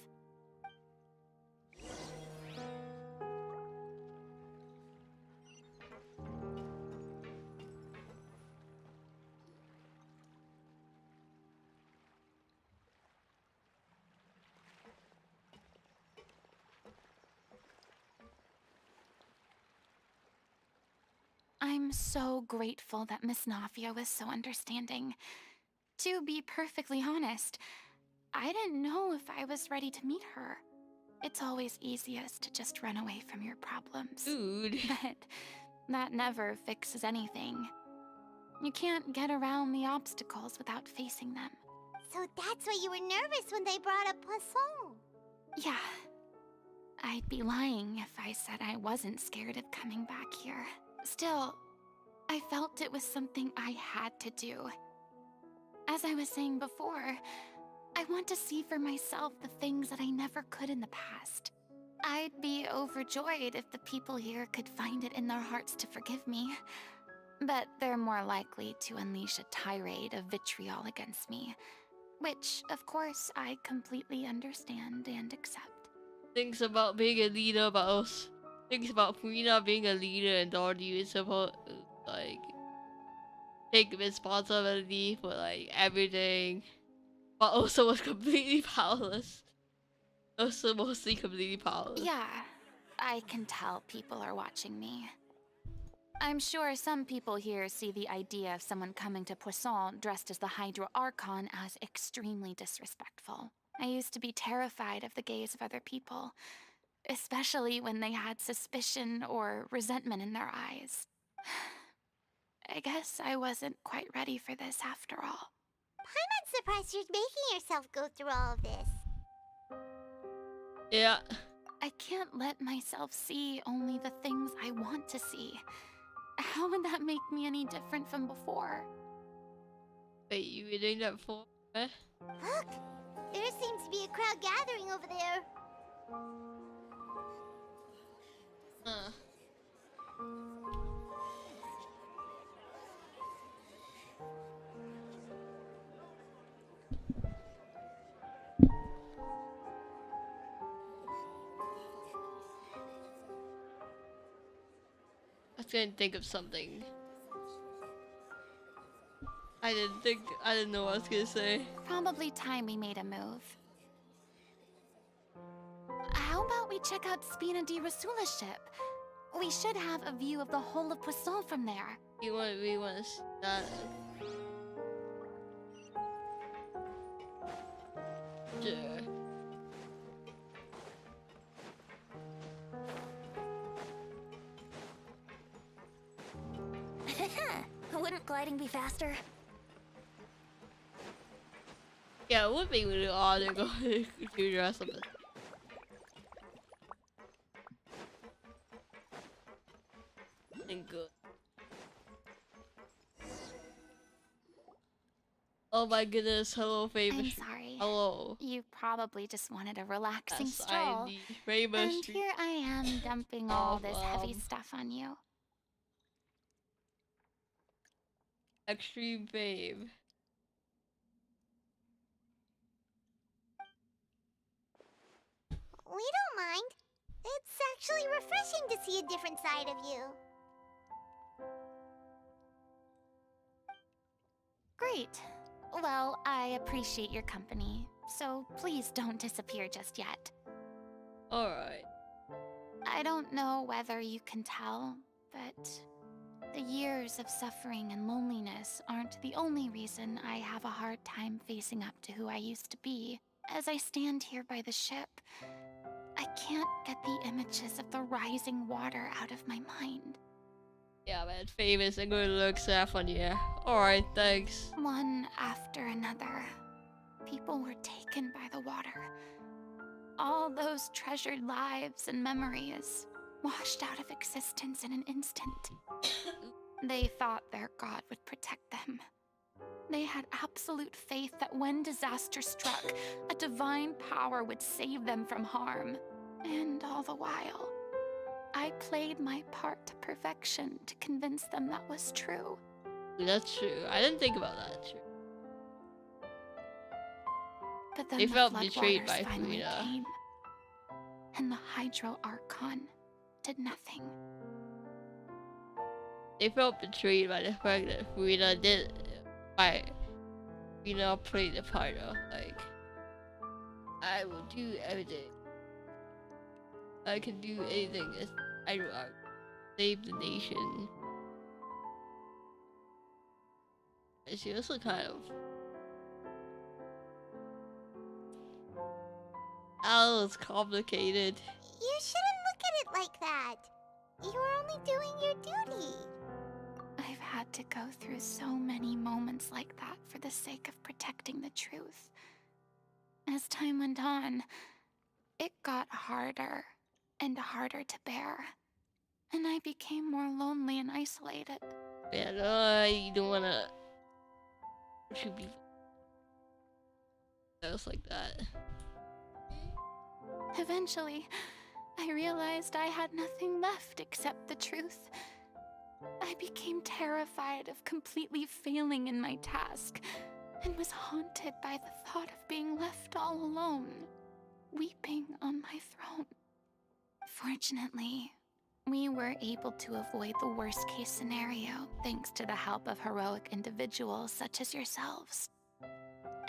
I'm so grateful that Miss Nafia was so understanding. To be perfectly honest, I didn't know if I was ready to meet her. It's always easiest to just run away from your problems. Dude. But that never fixes anything. You can't get around the obstacles without facing them. So that's why you were nervous when they brought up Poisson. Yeah. I'd be lying if I said I wasn't scared of coming back here. Still, I felt it was something I had to do. As I was saying before, I want to see for myself the things that I never could in the past. I'd be overjoyed if the people here could find it in their hearts to forgive me. But they're more likely to unleash a tirade of vitriol against me. Which, of course, I completely understand and accept. Things about being a leader, but also things about Furina being a leader and Dorothy is supposed like take responsibility for like everything, but also was completely powerless. Also mostly completely powerless. Yeah, I can tell people are watching me. I'm sure some people here see the idea of someone coming to Poisson dressed as the Hydro Archon as extremely disrespectful. I used to be terrified of the gaze of other people, especially when they had suspicion or resentment in their eyes. I guess I wasn't quite ready for this after all. I'm not surprised you're making yourself go through all of this. Yeah. I can't let myself see only the things I want to see. How would that make me any different from before? Wait, you were doing that before? Eh? Look! There seems to be a crowd gathering over there. I was gonna think of something. I didn't know what I was gonna say. Probably time we made a move. How about we check out Spina di Rasula's ship? We should have a view of the whole of Poisson from there. We want to see that. Sure. Wouldn't gliding be faster? Yeah, it would be really odd to go to dress up. And good. Oh my goodness! Hello, famous. I'm sorry. Hello. You probably just wanted a relaxing Yes, stroll. I'm the Rainbow And Street. here I am dumping all of, this heavy stuff on you. Extreme babe. We don't mind. It's actually refreshing to see a different side of you. Great. Well, I appreciate your company, so please don't disappear just yet. Alright. I don't know whether you can tell, but the years of suffering and loneliness aren't the only reason I have a hard time facing up to who I used to be. As I stand here by the ship, I can't get the images of the rising water out of my mind. Yeah, man, famous and good looks half on you. Alright, thanks. One after another, people were taken by the water. All those treasured lives and memories washed out of existence in an instant. They thought their god would protect them. They had absolute faith that when disaster struck, a divine power would save them from harm. And all the while, I played my part to perfection to convince them that was true. That's true. I didn't think about that. True. But then They the felt betrayed floodwaters by finally Furina. came, and the Hydro Archon did nothing. They felt betrayed by the fact that Furina played the part of, like, I will do everything. I can do anything as I do. Save the nation. It's also kind of. Oh, it's complicated. You shouldn't look at it like that. You're only doing your duty. I've had to go through so many moments like that for the sake of protecting the truth. As time went on, it got harder and harder to bear, and I became more lonely and isolated. Man, you don't wanna shoot people else like that. Eventually, I realized I had nothing left except the truth. I became terrified of completely failing in my task, and was haunted by the thought of being left all alone, weeping on my throne. Fortunately, we were able to avoid the worst-case scenario thanks to the help of heroic individuals such as yourselves.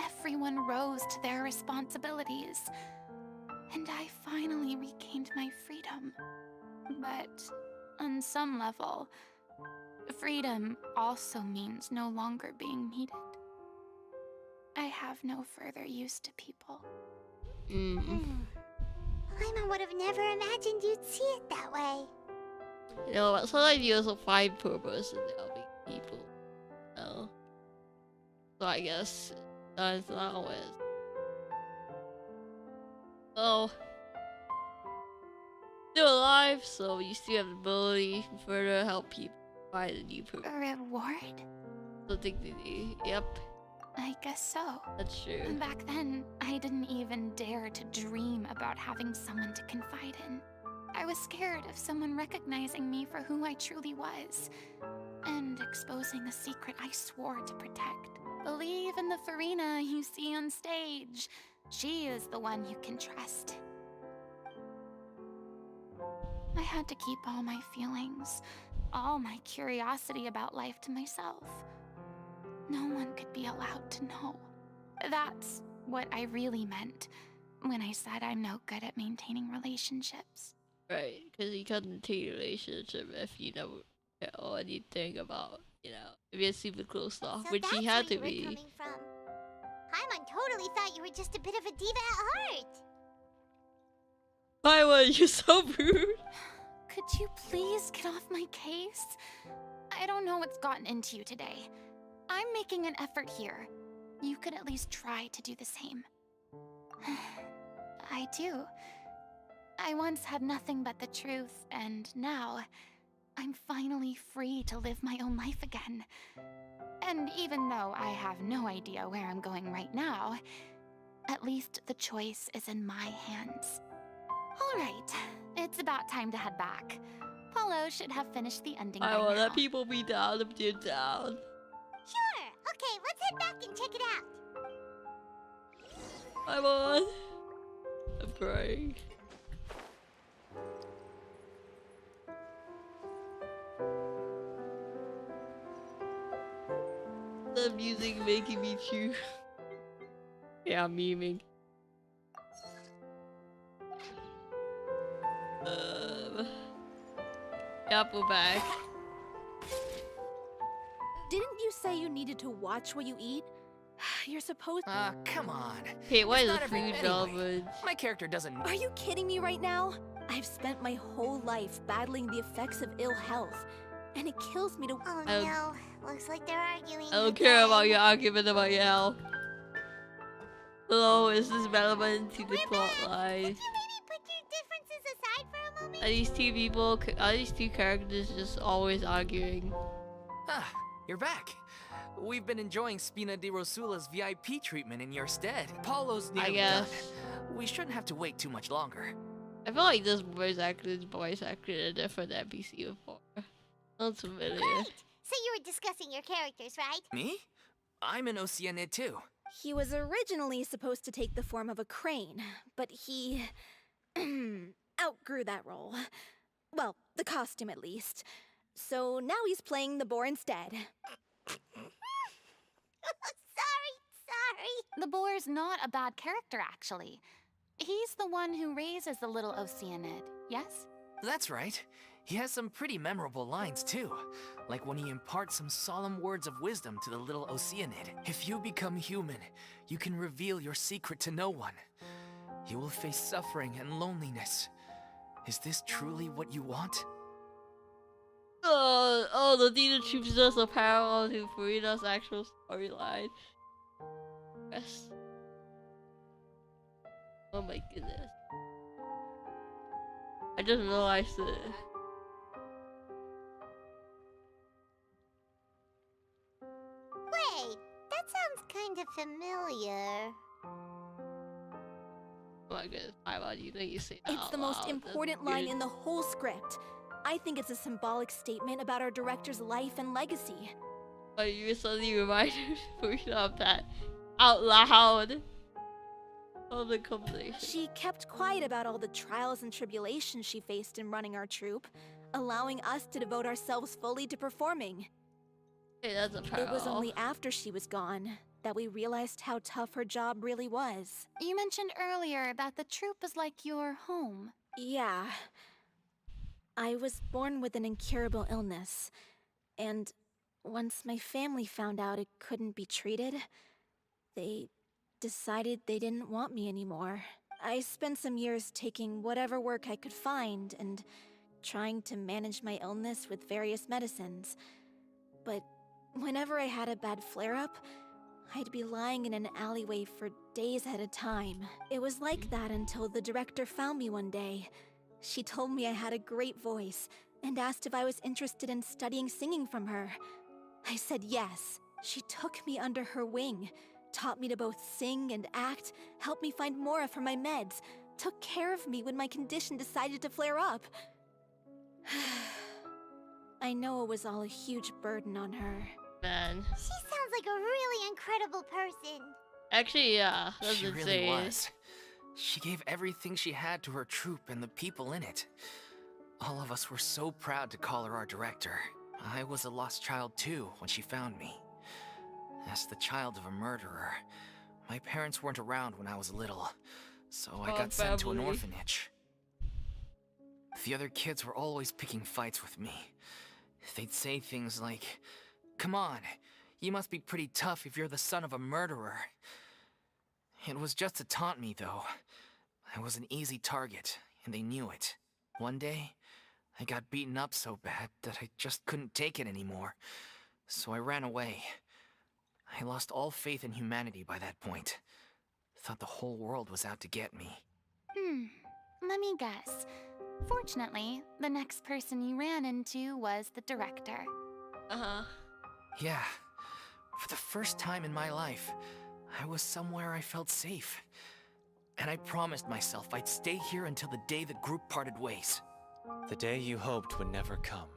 Everyone rose to their responsibilities, and I finally regained my freedom. But on some level, freedom also means no longer being needed. I have no further use to people. Paimon would have never imagined you'd see it that way. You know, but sometimes you also find purpose in helping people. So I guess that's not always. Well, still alive, so you still have the ability to further help people find a new purpose. A reward? So dignity. Yep, I guess so. that's true. Back then, I didn't even dare to dream about having someone to confide in. I was scared of someone recognizing me for who I truly was, and exposing a secret I swore to protect. Believe in the furina you see on stage. She is the one you can trust. I had to keep all my feelings, all my curiosity about life to myself. No one could be allowed to know. That's what I really meant when I said I'm no good at maintaining relationships. Right, because you couldn't take a relationship if you never know anything about, if you're super close off, So which that's he had where to you were be. coming from. Paimon totally thought you were just a bit of a diva at heart. Why were you so rude? Could you please get off my case? I don't know what's gotten into you today. I'm making an effort here. You could at least try to do the same. I do. I once had nothing but the truth, and now I'm finally free to live my own life again. And even though I have no idea where I'm going right now, at least the choice is in my hands. All right, it's about time to head back. Paulo should have finished the ending I by will now. let people be down if they're down. Sure. Okay, let's head back and check it out. I'm on. I'm crying. The music making me chew. Yeah, I'm memeing. Yep, we're back. Didn't you say you needed to watch what you eat? You're supposed. Come on. Okay, what It's is not the every- food anyway, garbage? My character doesn't. Are you kidding me right now? I've spent my whole life battling the effects of ill health, and it kills me to. Oh Um, no, looks like they're arguing. I don't care about again. your argument about your health. Hello, is this relevant to the We're plot back. line? Could you maybe put your differences aside for a moment? Are these two people, are these two characters just always arguing? Ah, you're back. We've been enjoying Spina di Rosula's VIP treatment in your stead. Paulo's I nearly guess. done. We shouldn't have to wait too much longer. I feel like this voice actor in a different NPC before. Sounds familiar. Great. So you were discussing your characters, right? Me? I'm an Oceanid too. He was originally supposed to take the form of a crane, but he outgrew that role. Well, the costume at least. So now he's playing the boar instead. Sorry. The boar's not a bad character, actually. He's the one who raises the little Oceanid, yes? That's right. He has some pretty memorable lines too. Like when he imparts some solemn words of wisdom to the little Oceanid. If you become human, you can reveal your secret to no one. You will face suffering and loneliness. Is this truly what you want? The Dina Troops does a parallel to Furina's actual storyline. Yes. Oh my goodness. I just realized it. Wait, that sounds kind of familiar. Oh my goodness, Paimon, you think you say that It's out the most loud. important line in the whole script. I think it's a symbolic statement about our director's life and legacy. But you suddenly reminded Furina of that out loud. Of the conversation. She kept quiet about all the trials and tribulations she faced in running our troupe, allowing us to devote ourselves fully to performing. Hey, that's a parallel. It was only after she was gone that we realized how tough her job really was. You mentioned earlier that the troop is like your home. Yeah. I was born with an incurable illness, and once my family found out it couldn't be treated, they decided they didn't want me anymore. I spent some years taking whatever work I could find and trying to manage my illness with various medicines. But whenever I had a bad flare-up, I'd be lying in an alleyway for days at a time. It was like that until the director found me one day. She told me I had a great voice and asked if I was interested in studying singing from her. I said yes. She took me under her wing, taught me to both sing and act, helped me find Mora for my meds, took care of me when my condition decided to flare up. I know it was all a huge burden on her. Man. She sounds like a really incredible person. Actually, yeah, that's She insane. really was. She gave everything she had to her troop and the people in it. All of us were so proud to call her our director. I was a lost child too when she found me. As the child of a murderer, my parents weren't around when I was little, so I got sent to an family. orphanage. The other kids were always picking fights with me. They'd say things like, "Come on, you must be pretty tough if you're the son of a murderer." It was just to taunt me, though. I was an easy target, and they knew it. One day, I got beaten up so bad that I just couldn't take it anymore, so I ran away. I lost all faith in humanity by that point. Thought the whole world was out to get me. Let me guess. Fortunately, the next person you ran into was the director. Uh-huh. Yeah, for the first time in my life, I was somewhere I felt safe. And I promised myself I'd stay here until the day the group parted ways. The day you hoped would never come.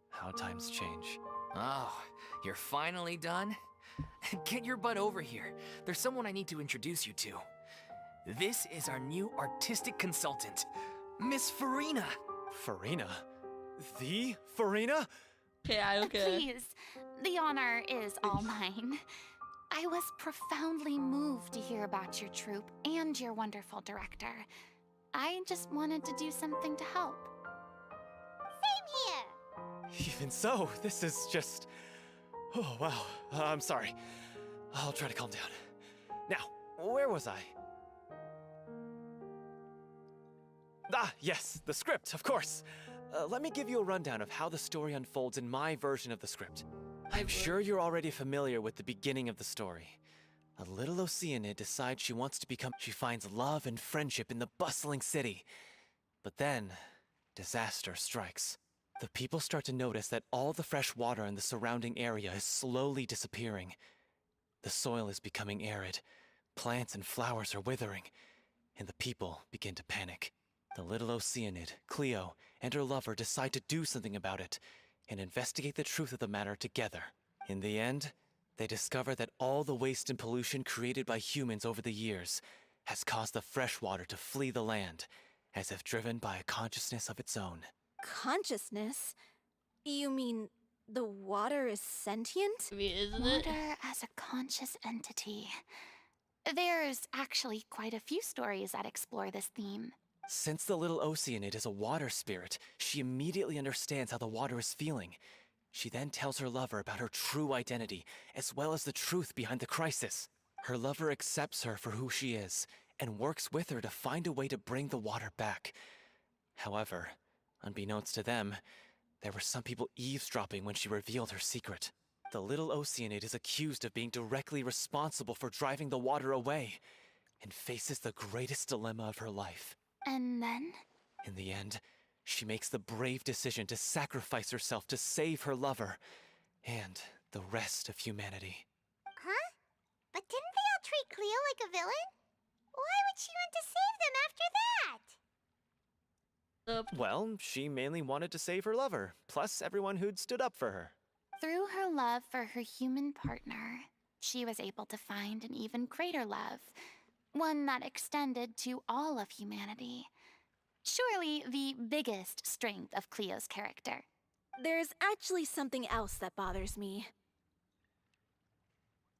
How times change. Oh, you're finally done? Get your butt over here. There's someone I need to introduce you to. This is our new artistic consultant, Miss Furina. Furina? The Furina? Okay, okay. Please, the honor is all mine. I was profoundly moved to hear about your troupe and your wonderful director. I just wanted to do something to help. Same here. Even so, this is just... Oh, wow. I'm sorry. I'll try to calm down. Now, where was I? Ah, yes, the script, of course. Let me give you a rundown of how the story unfolds in my version of the script. I'm sure you're already familiar with the beginning of the story. A little Oceanid decides she wants to become... She finds love and friendship in the bustling city. But then, disaster strikes. The people start to notice that all the fresh water in the surrounding area is slowly disappearing. The soil is becoming arid, plants and flowers are withering, and the people begin to panic. The little Oceanid, Cleo, and her lover decide to do something about it, and investigate the truth of the matter together. In the end, they discover that all the waste and pollution created by humans over the years has caused the fresh water to flee the land, as if driven by a consciousness of its own. Consciousness? You mean the water is sentient? I mean, isn't it? Water as a conscious entity. There's actually quite a few stories that explore this theme. Since the little Oceanid is a water spirit, she immediately understands how the water is feeling. She then tells her lover about her true identity, as well as the truth behind the crisis. Her lover accepts her for who she is, and works with her to find a way to bring the water back. However, unbeknownst to them, there were some people eavesdropping when she revealed her secret. The little Oceanid is accused of being directly responsible for driving the water away, and faces the greatest dilemma of her life. And then? In the end, she makes the brave decision to sacrifice herself to save her lover, and the rest of humanity. Huh? But didn't they all treat Cleo like a villain? Why would she want to save them after that? Well, she mainly wanted to save her lover, plus everyone who'd stood up for her. Through her love for her human partner, she was able to find an even greater love, one that extended to all of humanity. Surely the biggest strength of Cleo's character. There's actually something else that bothers me.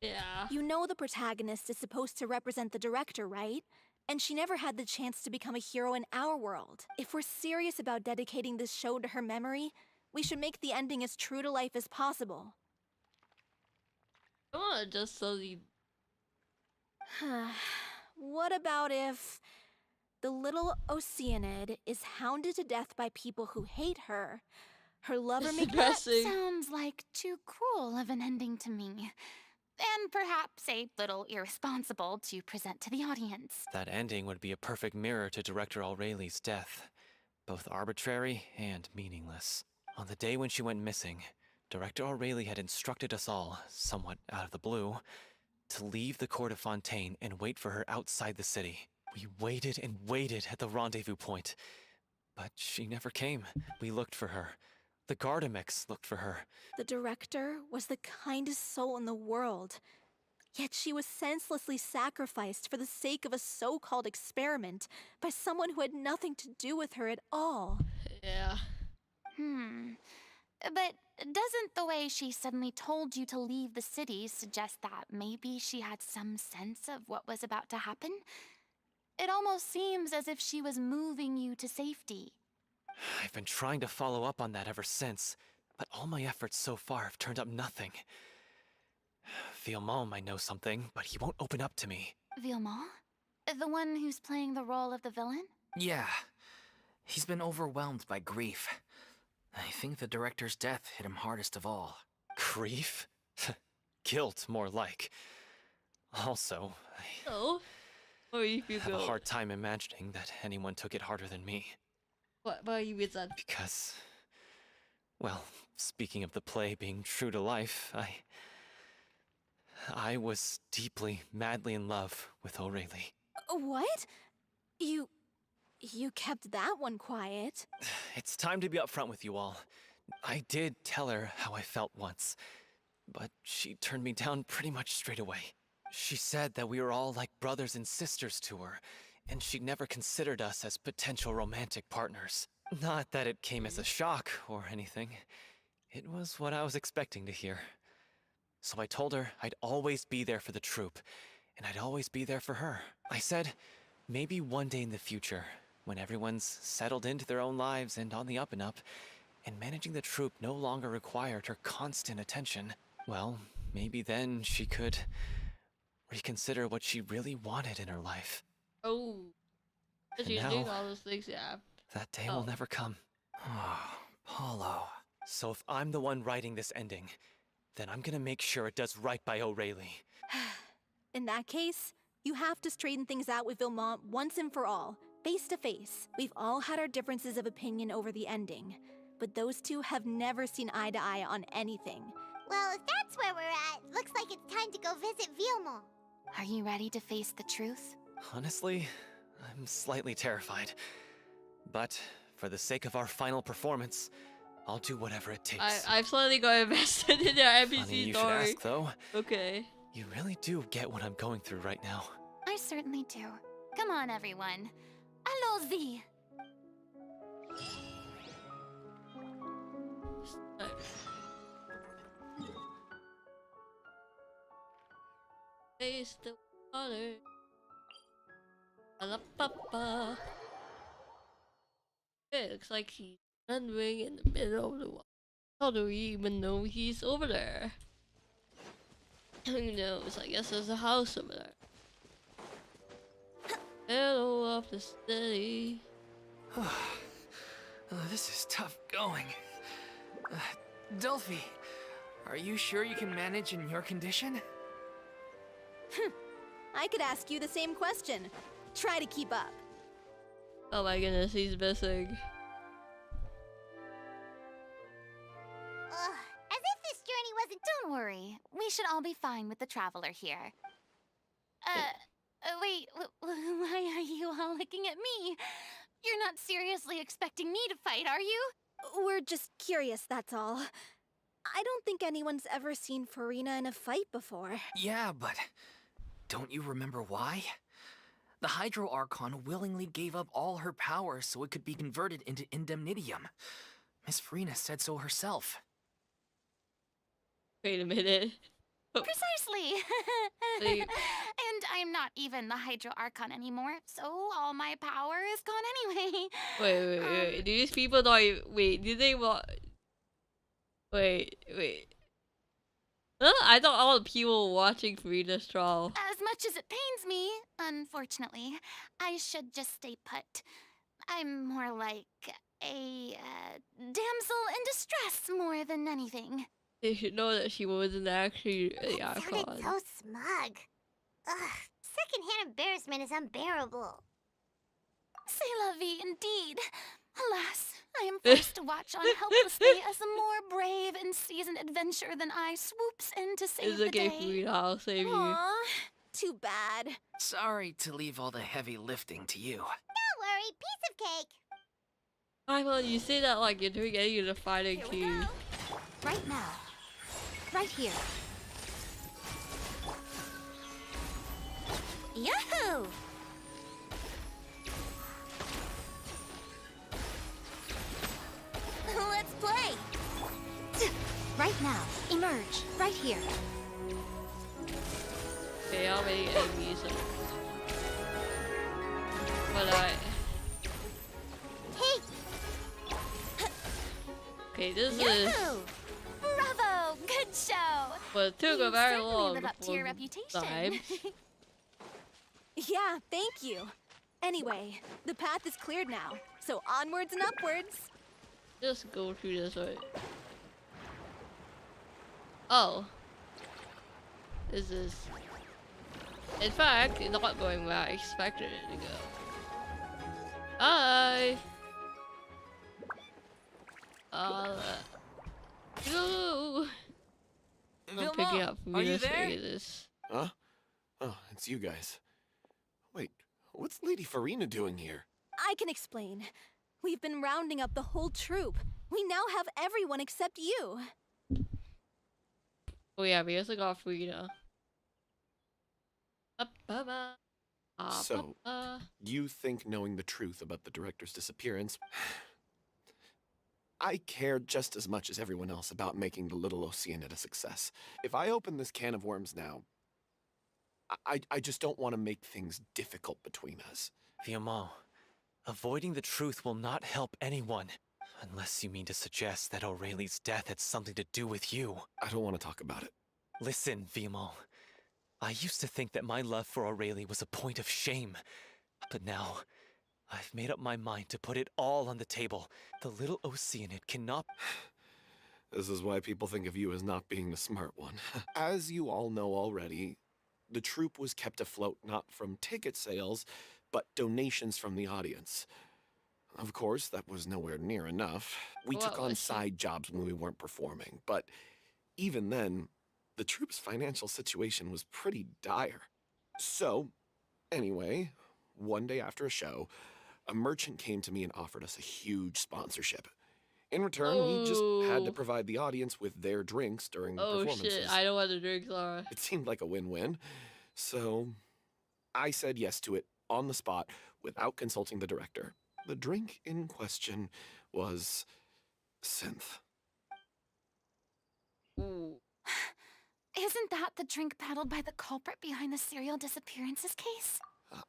Yeah. You know the protagonist is supposed to represent the director, right? And she never had the chance to become a hero in our world. If we're serious about dedicating this show to her memory, we should make the ending as true to life as possible. I wanna just slowly. What about if the little Oceanid is hounded to death by people who hate her? Her lover It's may That depressing. sounds like too cruel of an ending to me. And perhaps a little irresponsible to present to the audience. That ending would be a perfect mirror to Director Aureli's death, both arbitrary and meaningless. On the day when she went missing, Director Aureli had instructed us all, somewhat out of the blue, to leave the court of Fontaine and wait for her outside the city. We waited and waited at the rendezvous point, but she never came. We looked for her. The Gardamex looked for her. The director was the kindest soul in the world. Yet she was senselessly sacrificed for the sake of a so-called experiment by someone who had nothing to do with her at all. Yeah. But doesn't the way she suddenly told you to leave the city suggest that maybe she had some sense of what was about to happen? It almost seems as if she was moving you to safety. I've been trying to follow up on that ever since, but all my efforts so far have turned up nothing. Villemont might know something, but he won't open up to me. Villemont? The one who's playing the role of the villain? Yeah. He's been overwhelmed by grief. I think the director's death hit him hardest of all. Grief? Guilt, more like. Also, Oh. Or if you I have go. a hard time imagining that anyone took it harder than me. Why you with that? Because, well, speaking of the play being true to life, I was deeply, madly in love with Aurelie. What? You kept that one quiet. It's time to be upfront with you all. I did tell her how I felt once, but she turned me down pretty much straight away. She said that we were all like brothers and sisters to her, and she never considered us as potential romantic partners. Not that it came as a shock or anything. It was what I was expecting to hear. So I told her I'd always be there for the troupe, and I'd always be there for her. I said, maybe one day in the future, when everyone's settled into their own lives and on the up and up, and managing the troupe no longer required her constant attention, well, maybe then she could reconsider what she really wanted in her life. Oh. And She's now- doing all those things, yeah. That day Oh. will never come. Oh, Paulo. So if I'm the one writing this ending, then I'm gonna make sure it does right by Aurelie. In that case, you have to straighten things out with Villemont once and for all, face to face. We've all had our differences of opinion over the ending, but those two have never seen eye to eye on anything. Well, if that's where we're at, looks like it's time to go visit Villemont. Are you ready to face the truth? Honestly, I'm slightly terrified. But for the sake of our final performance, I'll do whatever it takes. I've slowly got invested in their Funny NPC you should story. ask, though. Okay. You really do get what I'm going through right now. I certainly do. Come on, everyone. Allons-y! Taste the water. Alapapa. It looks like he's wandering in the middle of the water. How do we even know he's over there? Who knows? I guess there's a house over there. Hello of the city. This is tough going. Delphi, are you sure you can manage in your condition? I could ask you the same question. Try to keep up. Oh my goodness, he's missing. Ugh, as if this journey wasn't. Don't worry. We should all be fine with the traveler here. Wait, why are you all looking at me? You're not seriously expecting me to fight, are you? We're just curious, that's all. I don't think anyone's ever seen Furina in a fight before. Yeah, but don't you remember why? The Hydro Archon willingly gave up all her power so it could be converted into Indemnitium. Miss Furina said so herself. Wait a minute. Precisely. Like, And I'm not even the Hydro Archon anymore, so all my power is gone anyway. wait. Do these people not even, wait, did they want, wait. Huh? I thought all the people watching Furina Straw. As much as it pains me, unfortunately, I should just stay put. I'm more like a damsel in distress more than anything. They should know that she wasn't actually It the sounded Archon. so smug. Ugh, secondhand embarrassment is unbearable. C'est la vie indeed. Alas, I am forced to watch on helplessly as a more brave and seasoned adventurer than I swoops in to save It's the okay, day. Furina, I'll save you. Aw, too bad. Sorry to leave all the heavy lifting to you. Don't worry, piece of cake. Paimon, you say that like you're doing any of the fighting Here we too. go. Right now. Right here. Yahoo! Let's play! Right now. Emerge. Right here. Okay, how many enemies are but Hey, okay, this is Yahoo! Bravo! Good show! well, it took You a very certainly long live up to your reputation. time. Yeah, thank you. Anyway, the path is cleared now, so onwards and upwards. Just go through this way. Oh. This is in fact not going where I expected it to go. Hi! Go! I'm picking up are you Furina's there? this. Huh? Oh, it's you guys. Wait, what's Lady Furina doing here? I can explain. We've been rounding up the whole troop. We now have everyone except you. Oh yeah, we also got Furina. Ba-ba-ba. So, Ba-ba. you think knowing the truth about the director's disappearance... I care just as much as everyone else about making the Little Oceanid a success. If I open this can of worms now, I just don't want to make things difficult between us. Viamont, avoiding the truth will not help anyone. Unless you mean to suggest that Aurelie's death had something to do with you. I don't want to talk about it. Listen, Viamont. I used to think that my love for Aurelie was a point of shame. But now, I've made up my mind to put it all on the table. The Little Oceanid cannot... This is why people think of you as not being the smart one. As you all know already, the troupe was kept afloat not from ticket sales, but donations from the audience. Of course, that was nowhere near enough. We What took on was it? side jobs when we weren't performing, but even then, the troupe's financial situation was pretty dire. So, anyway, one day after a show, a merchant came to me and offered us a huge sponsorship. In return, we just had to Oh. provide the audience with their drinks during the Oh performances. shit, I know what the drinks are. It seemed like a win-win. So I said yes to it on the spot without consulting the director. The drink in question was synth. Ooh. Isn't that the drink peddled by the culprit behind the serial disappearances case?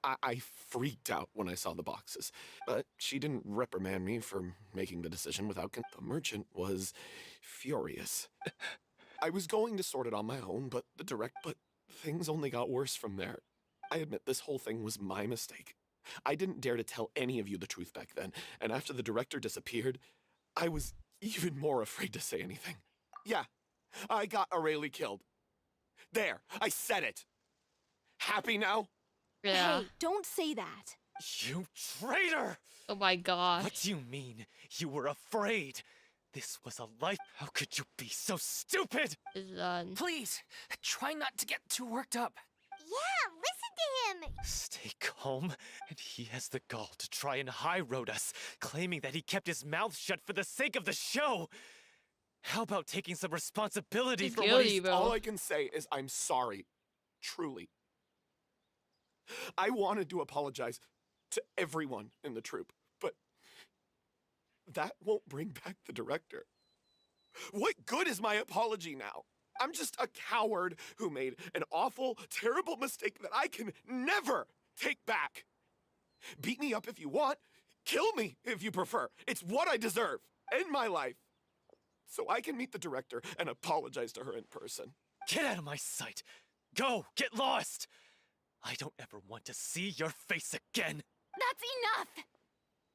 I freaked out when I saw the boxes, but she didn't reprimand me for making the decision without the merchant was furious. I was going to sort it on my own, but things only got worse from there. I admit this whole thing was my mistake. I didn't dare to tell any of you the truth back then, and after the director disappeared, I was even more afraid to say anything. Yeah, I got Aurelie killed. There, I said it. Happy now? Yeah. Hey, don't say that. You traitor! Oh my gosh. What do you mean? You were afraid? This was a life. How could you be so stupid? It's done. Please, try not to get too worked up. yeah, listen to him. Stay calm, and he has the gall to try and high road us, claiming that he kept his mouth shut for the sake of the show. How about taking some responsibility He's for what guilty, he's... bro. All I can say is I'm sorry. Truly. I wanted to apologize to everyone in the troupe, but that won't bring back the director. What good is my apology now? I'm just a coward who made an awful, terrible mistake that I can never take back. Beat me up if you want. Kill me if you prefer. It's what I deserve. End my life. So I can meet the director and apologize to her in person. Get out of my sight! Go! Get lost! I don't ever want to see your face again! That's enough!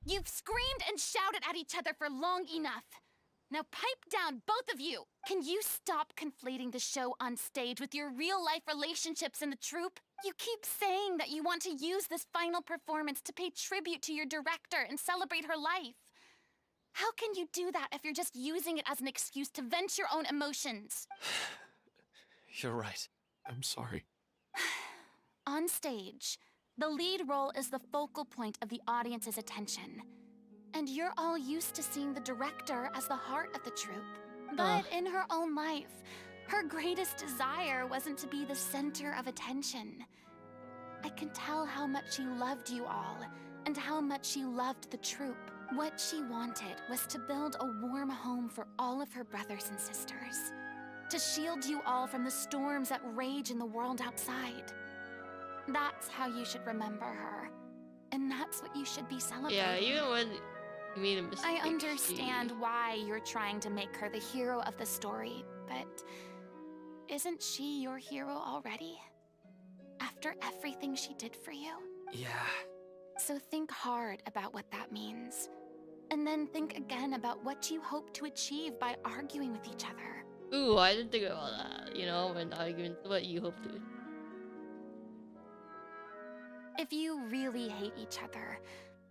You've screamed and shouted at each other for long enough. Now pipe down, both of you! Can you stop conflating the show on stage with your real-life relationships in the troupe? You keep saying that you want to use this final performance to pay tribute to your director and celebrate her life. How can you do that if you're just using it as an excuse to vent your own emotions? You're right. I'm sorry. On stage, the lead role is the focal point of the audience's attention. And you're all used to seeing the director as the heart of the troupe. But in her own life, her greatest desire wasn't to be the center of attention. I can tell how much she loved you all, and how much she loved the troupe. What she wanted was to build a warm home for all of her brothers and sisters. To shield you all from the storms that rage in the world outside. That's how you should remember her. And that's what you should be celebrating. Yeah, even when you made a mistake. I understand why you're trying to make her the hero of the story, but isn't she your hero already? After everything she did for you? Yeah. So think hard about what that means. And then think again about what you hope to achieve by arguing with each other. Ooh, I didn't think about that, you know, when arguing what you hope to. If you really hate each other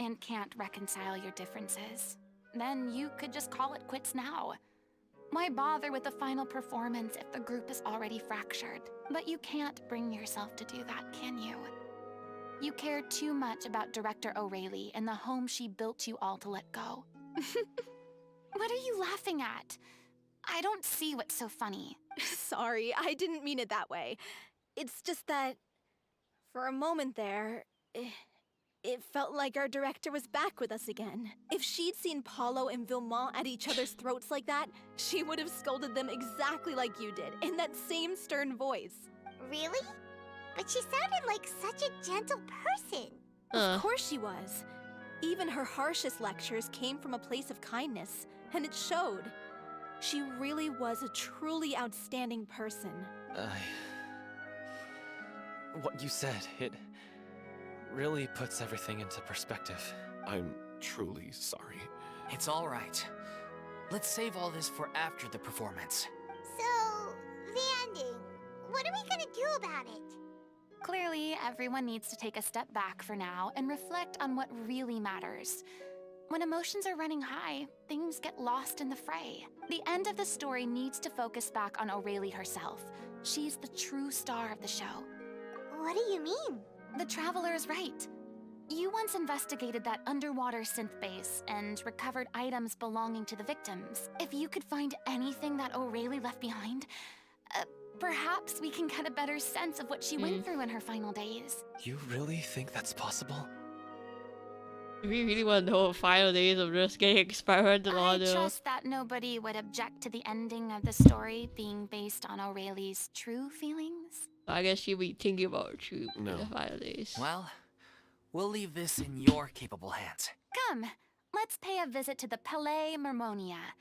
and can't reconcile your differences, then you could just call it quits now. Why bother with the final performance if the group is already fractured? But you can't bring yourself to do that, can you? You care too much about Director O'Reilly and the home she built you all to let go. What are you laughing at? I don't see what's so funny. Sorry, I didn't mean it that way. It's just that, for a moment there, it felt like our director was back with us again. If she'd seen Paulo and Vilmont at each other's throats like that, she would have scolded them exactly like you did, in that same stern voice. Really? But she sounded like such a gentle person. Of course she was. Even her harshest lectures came from a place of kindness, and it showed. She really was a truly outstanding person. What you said, it really puts everything into perspective. I'm truly sorry. It's all right. Let's save all this for after the performance. So, the ending. What are we gonna do about it? Clearly, everyone needs to take a step back for now and reflect on what really matters. When emotions are running high, things get lost in the fray. The end of the story needs to focus back on O'Reilly herself. She's the true star of the show. What do you mean? The Traveler is right. You once investigated that underwater synth base and recovered items belonging to the victims. If you could find anything that O'Reilly left behind, perhaps we can get a better sense of what she went through in her final days. You really think that's possible? We really want to know the final days of just getting experimental I on though. trust that nobody would object to the ending of the story being based on O'Reilly's true feelings. I guess she'll be thinking about Troop in No. the final days. Well, we'll leave this in your capable hands. Come, let's pay a visit to the Palais Mermonia.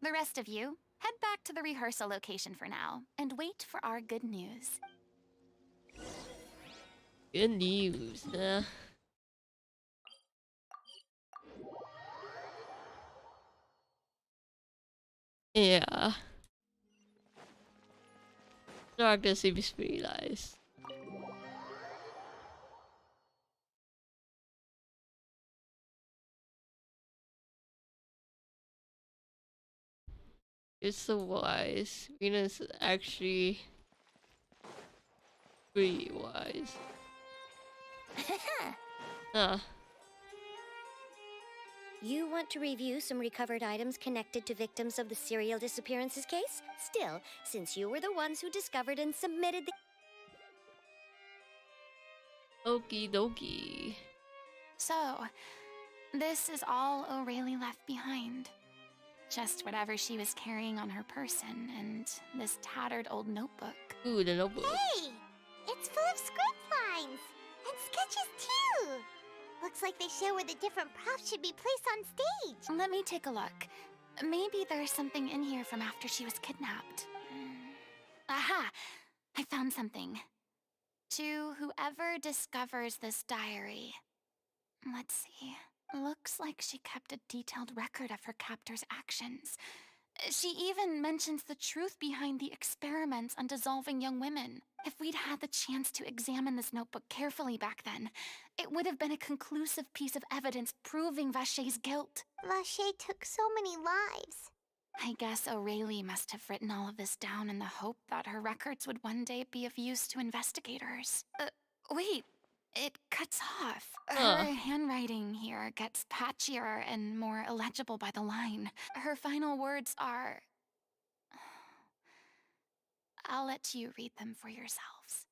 The rest of you, head back to the rehearsal location for now, and wait for our good news. Good news, huh? Yeah. Darkness seems pretty nice. It's so wise. Venus is actually pretty wise. Huh. You want to review some recovered items connected to victims of the serial disappearances case? Still, since you were the ones who discovered and submitted the... Okie dokie. So, this is all O'Reilly left behind. just whatever she was carrying on her person and this tattered old notebook. Ooh, the notebook. Hey! It's full of script lines! And sketches too! Looks like they show where the different props should be placed on stage. Let me take a look. Maybe there's something in here from after she was kidnapped. Aha! I found something. To whoever discovers this diary. Let's see. Looks like she kept a detailed record of her captor's actions. She even mentions the truth behind the experiments on dissolving young women. If we'd had the chance to examine this notebook carefully back then, it would have been a conclusive piece of evidence proving Vacher's guilt. Vacher took so many lives. I guess Aurelie must have written all of this down in the hope that her records would one day be of use to investigators. Wait, it cuts off. Her handwriting here gets patchier and more illegible by the line. Her final words are... I'll let you read them for yourselves.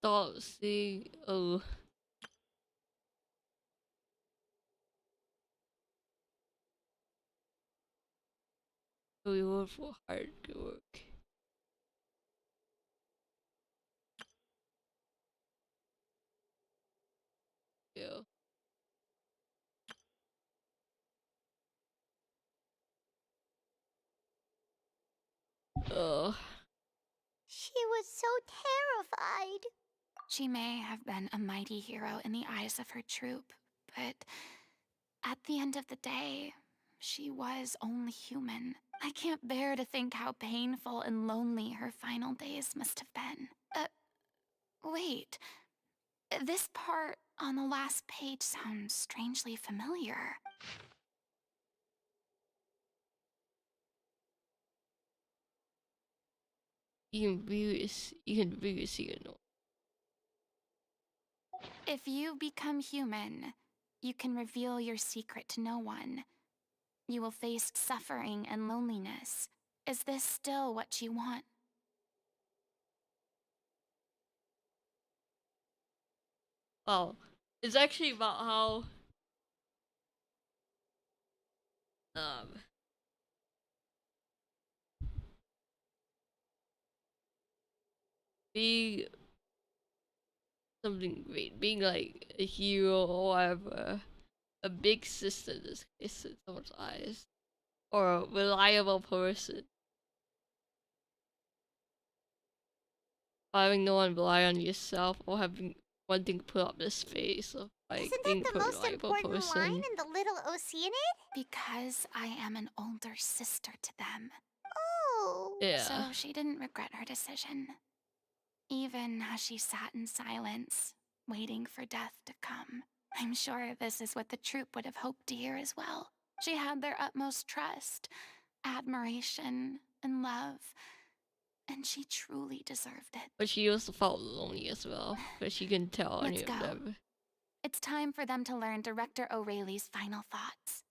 Stop seeing. Oh. Reward for hard work. Yeah. Oh. She was so terrified. She may have been a mighty hero in the eyes of her troop, but at the end of the day, she was only human. I can't bear to think how painful and lonely her final days must have been. Wait. This part on the last page sounds strangely familiar. You can really see it. If you become human, you can reveal your secret to no one. You will face suffering and loneliness. Is this still what you want? Well, it's actually about how being something great, being like a hero or whatever, a big sister in this case in someone's eyes, or a reliable person. Having no one rely on yourself or having wanting to put up this face of like Isn't being that the a most reliable important person. line in the Little Oceanid? Because I am an older sister to them. Oh. Yeah. So she didn't regret her decision. Even as she sat in silence, waiting for death to come. I'm sure this is what the troop would have hoped to hear as well. She had their utmost trust, admiration, and love. And she truly deserved it. But she also felt lonely as well, because she couldn't tell any Let's of go. them. It's time for them to learn Director Aurelie's final thoughts.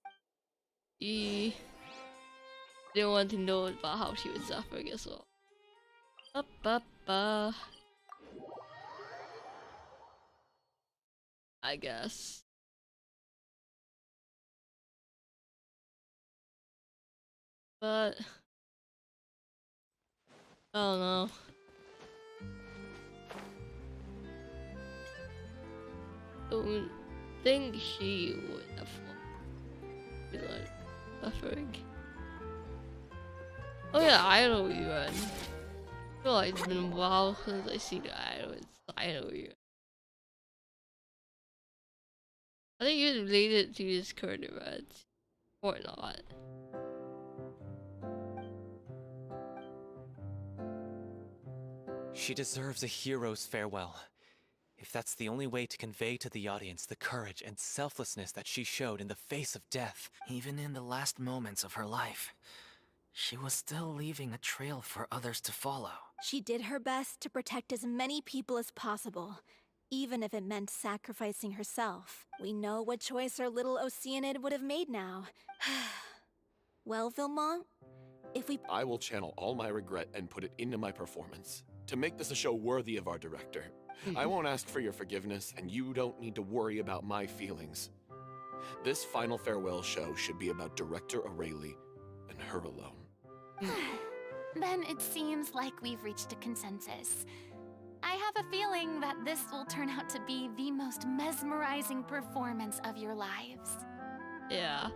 She didn't want to know about how she was suffering as well. I guess. But I don't know. Don't think she would have been like suffering. Oh yeah, idol rerun. I feel like it's been a while since I see the idol rerun. I think it's related to this current event. Or not. She deserves a hero's farewell. If that's the only way to convey to the audience the courage and selflessness that she showed in the face of death. Even in the last moments of her life, she was still leaving a trail for others to follow. She did her best to protect as many people as possible, even if it meant sacrificing herself. We know what choice our little Oceanid would have made now. Well, Vilmont, if we... I will channel all my regret and put it into my performance to make this a show worthy of our director. I won't ask for your forgiveness, and you don't need to worry about my feelings. This final farewell show should be about Director Aurelie and her alone. Then it seems like we've reached a consensus. I have a feeling that this will turn out to be the most mesmerizing performance of your lives. Yeah.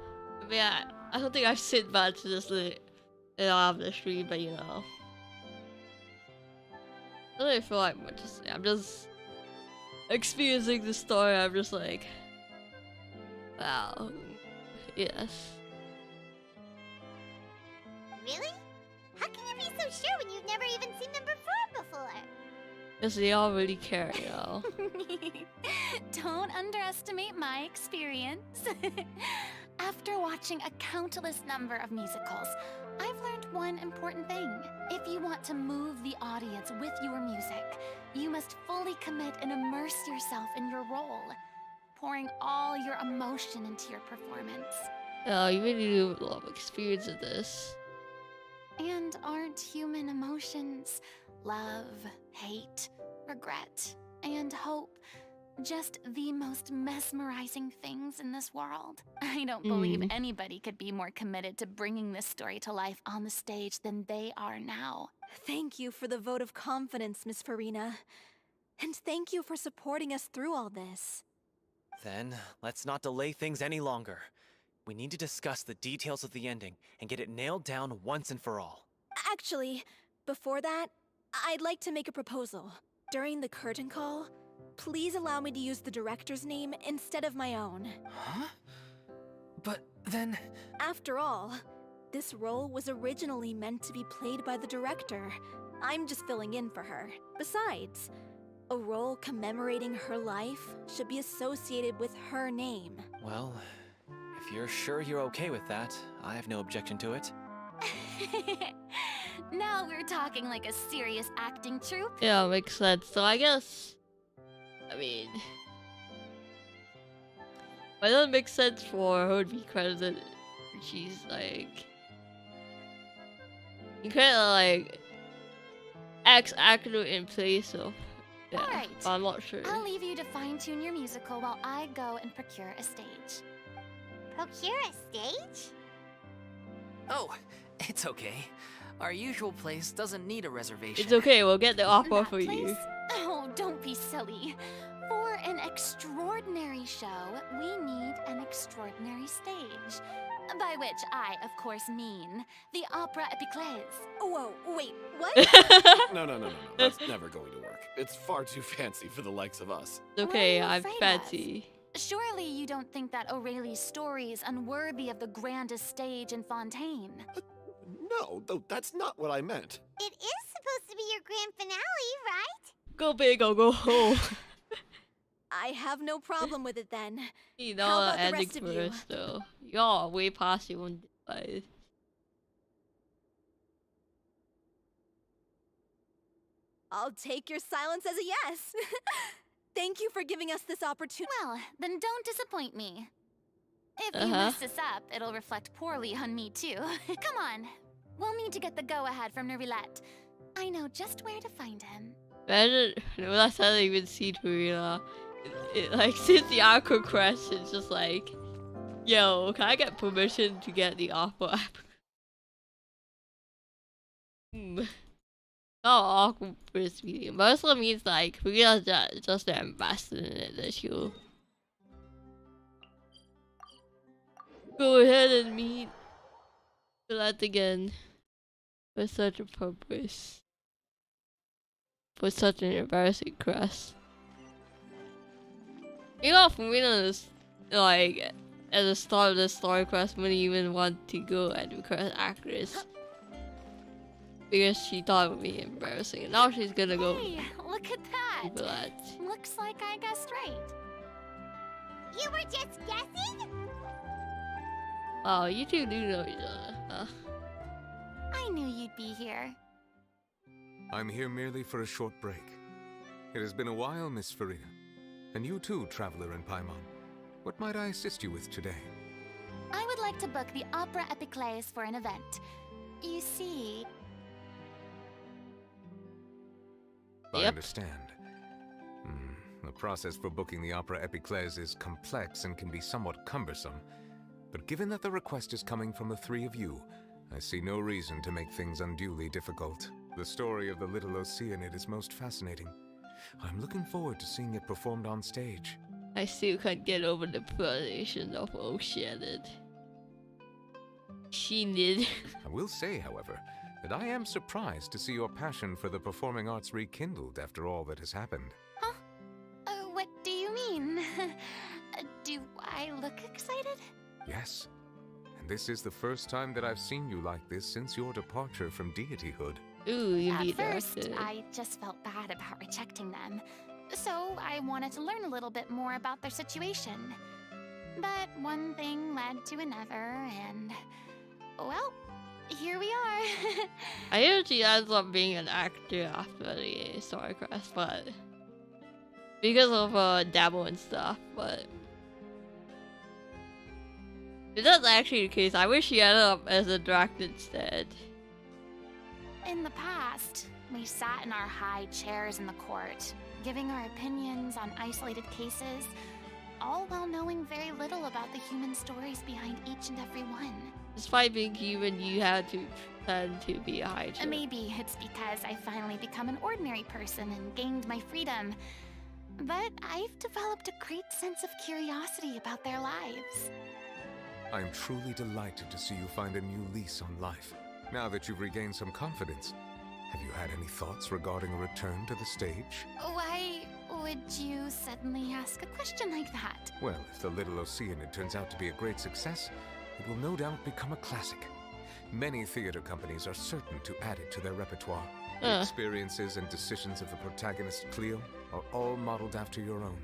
I mean, I don't think I've sit back to just like, have the stream, but you know. I don't really feel like much to say. I'm just experiencing the story. I'm just like, wow. Yes. Really? How can you be so sure when you've never even seen them perform before? Because they all really care, you know. Don't underestimate my experience. After watching a countless number of musicals, I've learned one important thing. If you want to move the audience with your music, you must fully commit and immerse yourself in your role, pouring all your emotion into your performance. Oh, you really do have a lot of experience in this. And aren't human emotions, love, hate, regret, and hope, just the most mesmerizing things in this world? I don't believe anybody could be more committed to bringing this story to life on the stage than they are now. Thank you for the vote of confidence, Miss Furina. And thank you for supporting us through all this. Then, let's not delay things any longer. We need to discuss the details of the ending and get it nailed down once and for all. Actually, before that, I'd like to make a proposal. During the curtain call, please allow me to use the director's name instead of my own. Huh? But then... After all, this role was originally meant to be played by the director. I'm just filling in for her. Besides, a role commemorating her life should be associated with her name. Well, if you're sure you're okay with that, I have no objection to it. Now we're talking like a serious acting troupe. Yeah, makes sense. So I guess, I mean, but it doesn't make sense for her to be credited. She's like, you kind of like actor in place of. Yeah, Alright, but I'm not sure. I'll leave you to fine-tune your musical while I go and procure a stage. Procure a stage? Oh, it's okay. Our usual place doesn't need a reservation. It's okay. We'll get the offer That for you. place? Oh, don't be silly. For an extraordinary show, we need an extraordinary stage. By which I, of course, mean the Opera Epiclese. Whoa, wait, what? No. That's never going to work. It's far too fancy for the likes of us. Okay, What are you I'm afraid of? fancy. Surely you don't think that Aurelie's story is unworthy of the grandest stage in Fontaine. No, though that's not what I meant. It is supposed to be your grand finale, right? Go big or go home. I have no problem with it then. You How know, about the ending rest of you? first though. Y'all way past your own device. I'll take your silence as a yes. Thank you for giving us this opportunity. Well, then don't disappoint me. If you mess this up, it'll reflect poorly on me too. Come on. We'll need to get the go-ahead from Nerillette. I know just where to find him. Imagine, last time I even seen Furina, like since the Aqua Crest, it's just like, yo, can I get permission to get the Aqua app? Not awkward first meeting, but also means like Furina's just the ambassador in it that she'll go ahead and meet Nerillette again for such a purpose. For such an embarrassing crest. You know, Furina is like at the start of the story quest wouldn't even want to go and become an actress because she thought it would be embarrassing. And now she's gonna go. Hey, look at that. Do that. Looks like I guessed right. You were just guessing? Wow, you two do know each other, huh? I knew you'd be here. I'm here merely for a short break. It has been a while, Miss Furina. And you too, traveler in Paimon. What might I assist you with today? I would like to book the Opera Epiclese for an event. You see... I Yep. understand. The process for booking the Opera Epiclese is complex and can be somewhat cumbersome. But given that the request is coming from the three of you, I see no reason to make things unduly difficult. The story of the little Oceanid is most fascinating. I'm looking forward to seeing it performed on stage. I still can't get over the pronunciation of Oceanid. Oceanid. I will say, however, that I am surprised to see your passion for the performing arts rekindled after all that has happened. Huh? What do you mean? Do I look excited? Yes. And this is the first time that I've seen you like this since your departure from deityhood. Ooh, you At need first, that. I just felt bad about rejecting them. So I wanted to learn a little bit more about their situation. But one thing led to another, and... well, here we are. I usually ends up being an actor after the story quest, but because of Dabble and stuff, but if that's actually the case, I wish he ended up as a director instead. In the past, we sat in our high chairs in the court, giving our opinions on isolated cases, all while knowing very little about the human stories behind each and every one. Despite being human, you had to pretend to be a high chair. Maybe it's because I finally become an ordinary person and gained my freedom. But I've developed a great sense of curiosity about their lives. I am truly delighted to see you find a new lease on life. Now that you've regained some confidence, have you had any thoughts regarding a return to the stage? Why would you suddenly ask a question like that? Well, if the Little Oceanid turns out to be a great success, it will no doubt become a classic. Many theater companies are certain to add it to their repertoire. The experiences and decisions of the protagonist, Cleo, are all modeled after your own.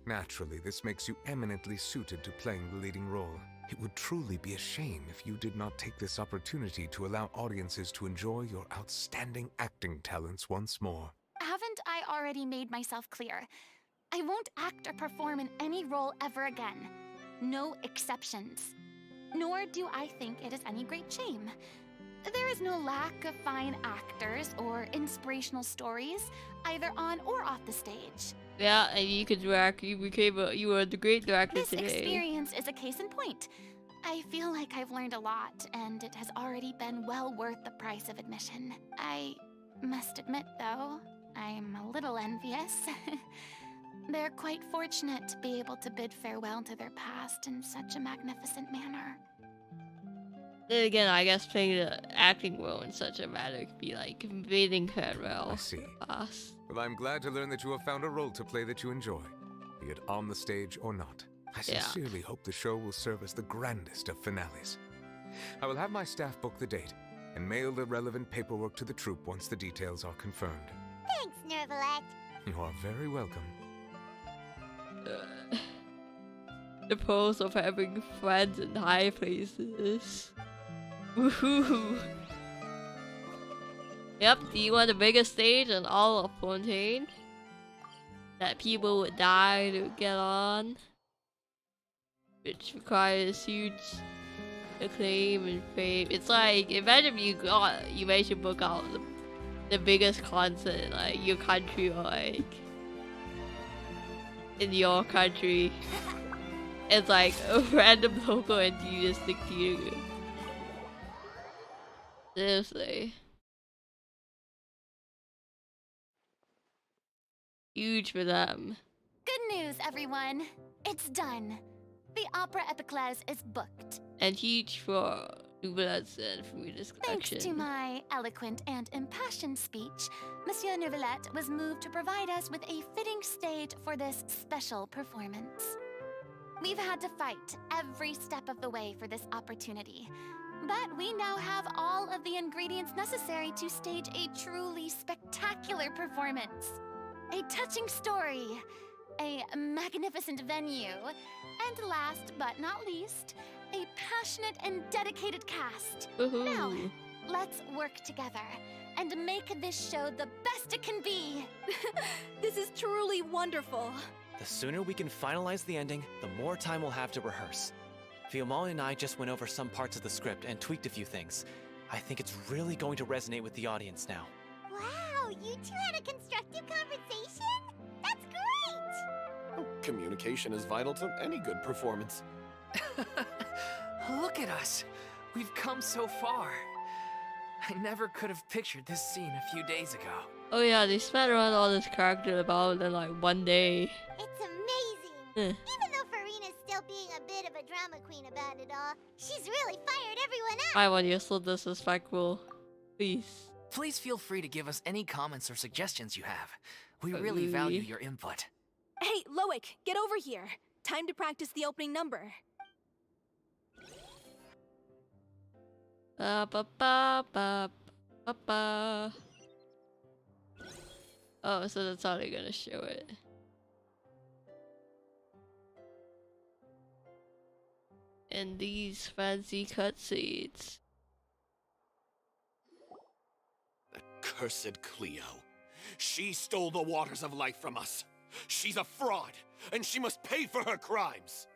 Naturally, this makes you eminently suited to playing the leading role. It would truly be a shame if you did not take this opportunity to allow audiences to enjoy your outstanding acting talents once more. Haven't I already made myself clear? I won't act or perform in any role ever again. No exceptions. Nor do I think it is any great shame. There is no lack of fine actors or inspirational stories, either on or off the stage. Yeah, and you could direct. You were the great director This today. experience is a case in point. I feel like I've learned a lot, and it has already been well worth the price of admission. I must admit, though, I'm a little envious. They're quite fortunate to be able to bid farewell to their past in such a magnificent manner. Then again, I guess playing the acting role in such a matter could be like bidding farewell. I see. Us. Well, I'm glad to learn that you have found a role to play that you enjoy, be it on the stage or not. I sincerely hope the show will serve as the grandest of finales. I will have my staff book the date and mail the relevant paperwork to the troupe once the details are confirmed. Thanks, Nervalect. You are very welcome. The pros of having friends in high places. Woohoo! Yep, do you want the biggest stage in all of Fontaine? That people would die to get on? Which requires huge acclaim and fame. It's like, imagine you managed to book out the biggest concert in like your country or like in your country. It's like a random local entity just stick to you. Seriously. Huge for them. Good news, everyone. It's done. The Opera Epiclese is booked. And huge for Nouvelles and Furina's collection. Thanks to my eloquent and impassioned speech, Monsieur Neuvillette was moved to provide us with a fitting stage for this special performance. We've had to fight every step of the way for this opportunity, but we now have all of the ingredients necessary to stage a truly spectacular performance. A touching story, a magnificent venue, and last but not least, a passionate and dedicated cast. Now, let's work together and make this show the best it can be. This is truly wonderful. The sooner we can finalize the ending, the more time we'll have to rehearse. Fiamma and I just went over some parts of the script and tweaked a few things. I think it's really going to resonate with the audience now. Wow, you two had a constructive conversation? That's Communication is vital to any good performance. Look at us. We've come so far. I never could have pictured this scene a few days ago. Oh yeah, they spent around all this character development in like one day. It's amazing. Even though Furina's still being a bit of a drama queen about it all, she's really fired everyone up. I want you so disrespectful. Please. Please feel free to give us any comments or suggestions you have. We really value your input. Hey, Loic, get over here. Time to practice the opening number. Ba ba ba ba ba ba. Oh, so that's how they're gonna show it. And these fancy cutscenes. That cursed Cleo. She stole the waters of life from us. She's a fraud, and she must pay for her crimes.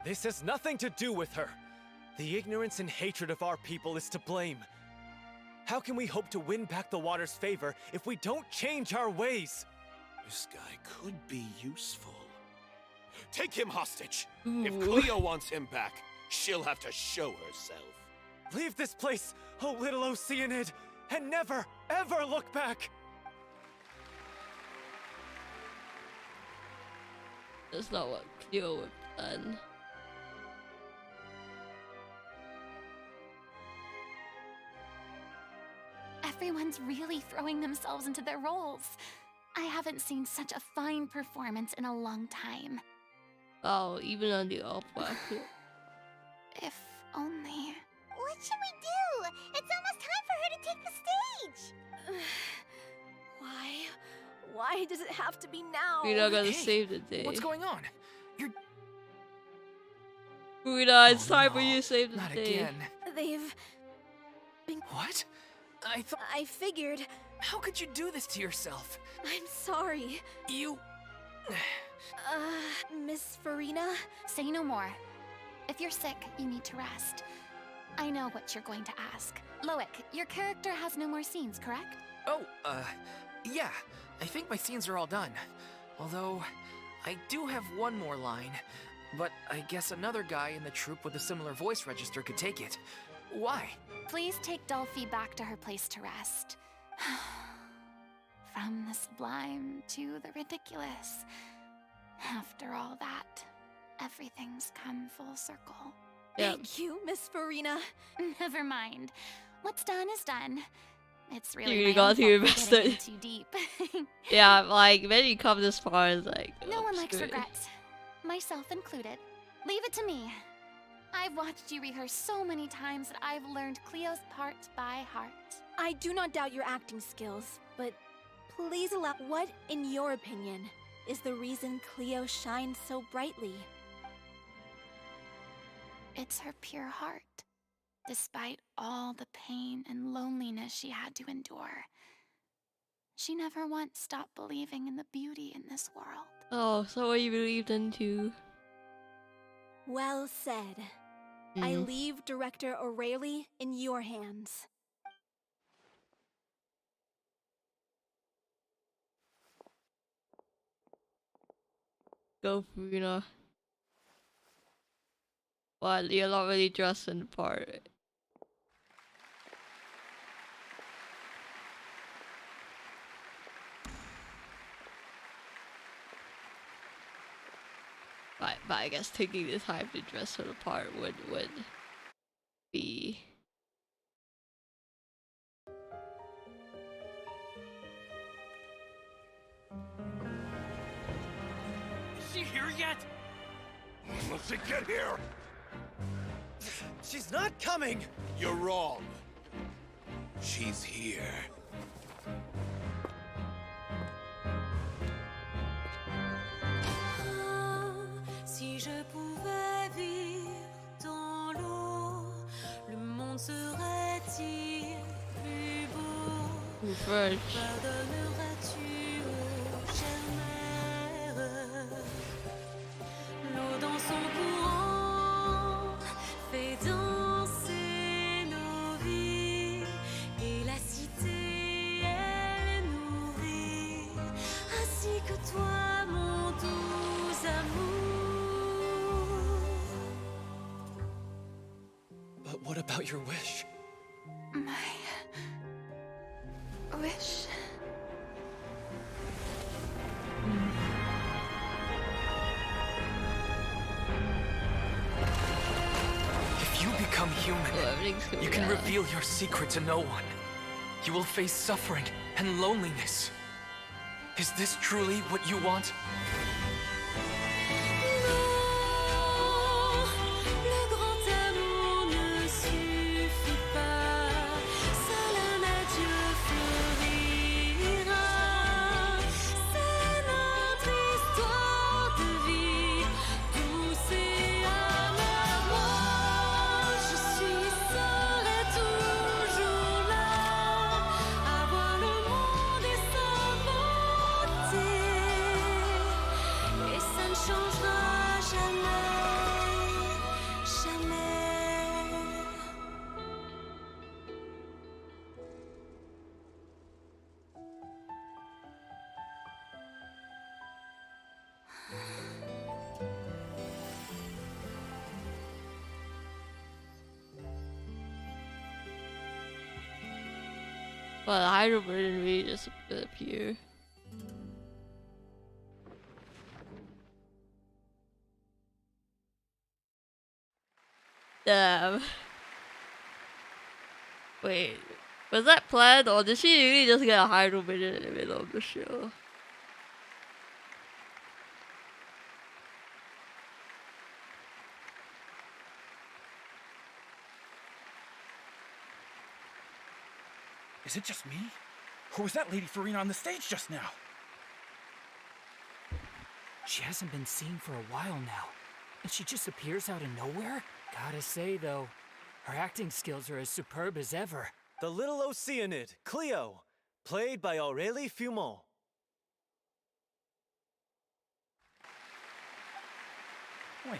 This has nothing to do with her. The ignorance and hatred of our people is to blame. How can we hope to win back the water's favor if we don't change our ways? This guy could be useful. Take him hostage. Ooh. If Cleo wants him back, she'll have to show herself. Leave this place, oh little Oceanid, and never, ever look back! That's not what Cleo would have done. Everyone's really throwing themselves into their roles. I haven't seen such a fine performance in a long time. Oh, even on the opera. If only. What should we do? It's almost time for her to take the stage. Why does it have to be now? We're not gonna Hey, save the day. What's going on? You're... Furina, it's Oh, time for no, you to save the not day. again. They've... What? I thought... I figured... How could you do this to yourself? I'm sorry. You... Miss Furina? Say no more. If you're sick, you need to rest. I know what you're going to ask. Loic, your character has no more scenes, correct? Oh, yeah. I think my scenes are all done. Although, I do have one more line. But I guess another guy in the troupe with a similar voice register could take it. Why? Please take Delphi back to her place to rest. From the sublime to the ridiculous. After all that, everything's come full circle. Yeah. Thank you, Miss Furina. Never mind. What's done is done. It's really You my got own too fault for getting invested. in too deep. Yeah, like when you come this far, it's like No one likes screw it. regrets, myself included. Leave it to me. I've watched you rehearse so many times that I've learned Cleo's parts by heart. I do not doubt your acting skills, but please allow what, in your opinion, is the reason Cleo shines so brightly? It's her pure heart. Despite all the pain and loneliness she had to endure, she never once stopped believing in the beauty in this world. Oh, so what you believed into? Well said. I leave Director O'Reilly in your hands. Go, Furina. What? You're not really dressed in the part. But I guess taking the time to dress for the part would be... Is she here yet? Must she get here? She's not coming! You're wrong. She's here. Si je pouvais vivre dans l'eau, le monde serait-il plus beau? Fresh. Pardonneras-tu aux chères mères? L'eau dans son courant fait danser nos vies, et la cité elle nourrit, ainsi que toi mon doux But what about your wish? My wish. If you become human, you can reveal your secret to no one. You will face suffering and loneliness. Is this truly what you want? Le grand amour ne suffit pas, seul un adieu fleurira. C'est notre histoire de vie, douce et amère. Moi, je serai toujours là, à voir le monde et sa beauté, et ça ne changera jamais, jamais. Well, the hydro version really just appear. Damn. Wait, was that planned or did she really just get a hydro version in the middle of the show? Is it just me? Or was that Lady Furina on the stage just now? She hasn't been seen for a while now, and she just appears out of nowhere? Gotta say, though, her acting skills are as superb as ever. The little Oceanid, Cleo, played by Aurélie Fumont. Wait,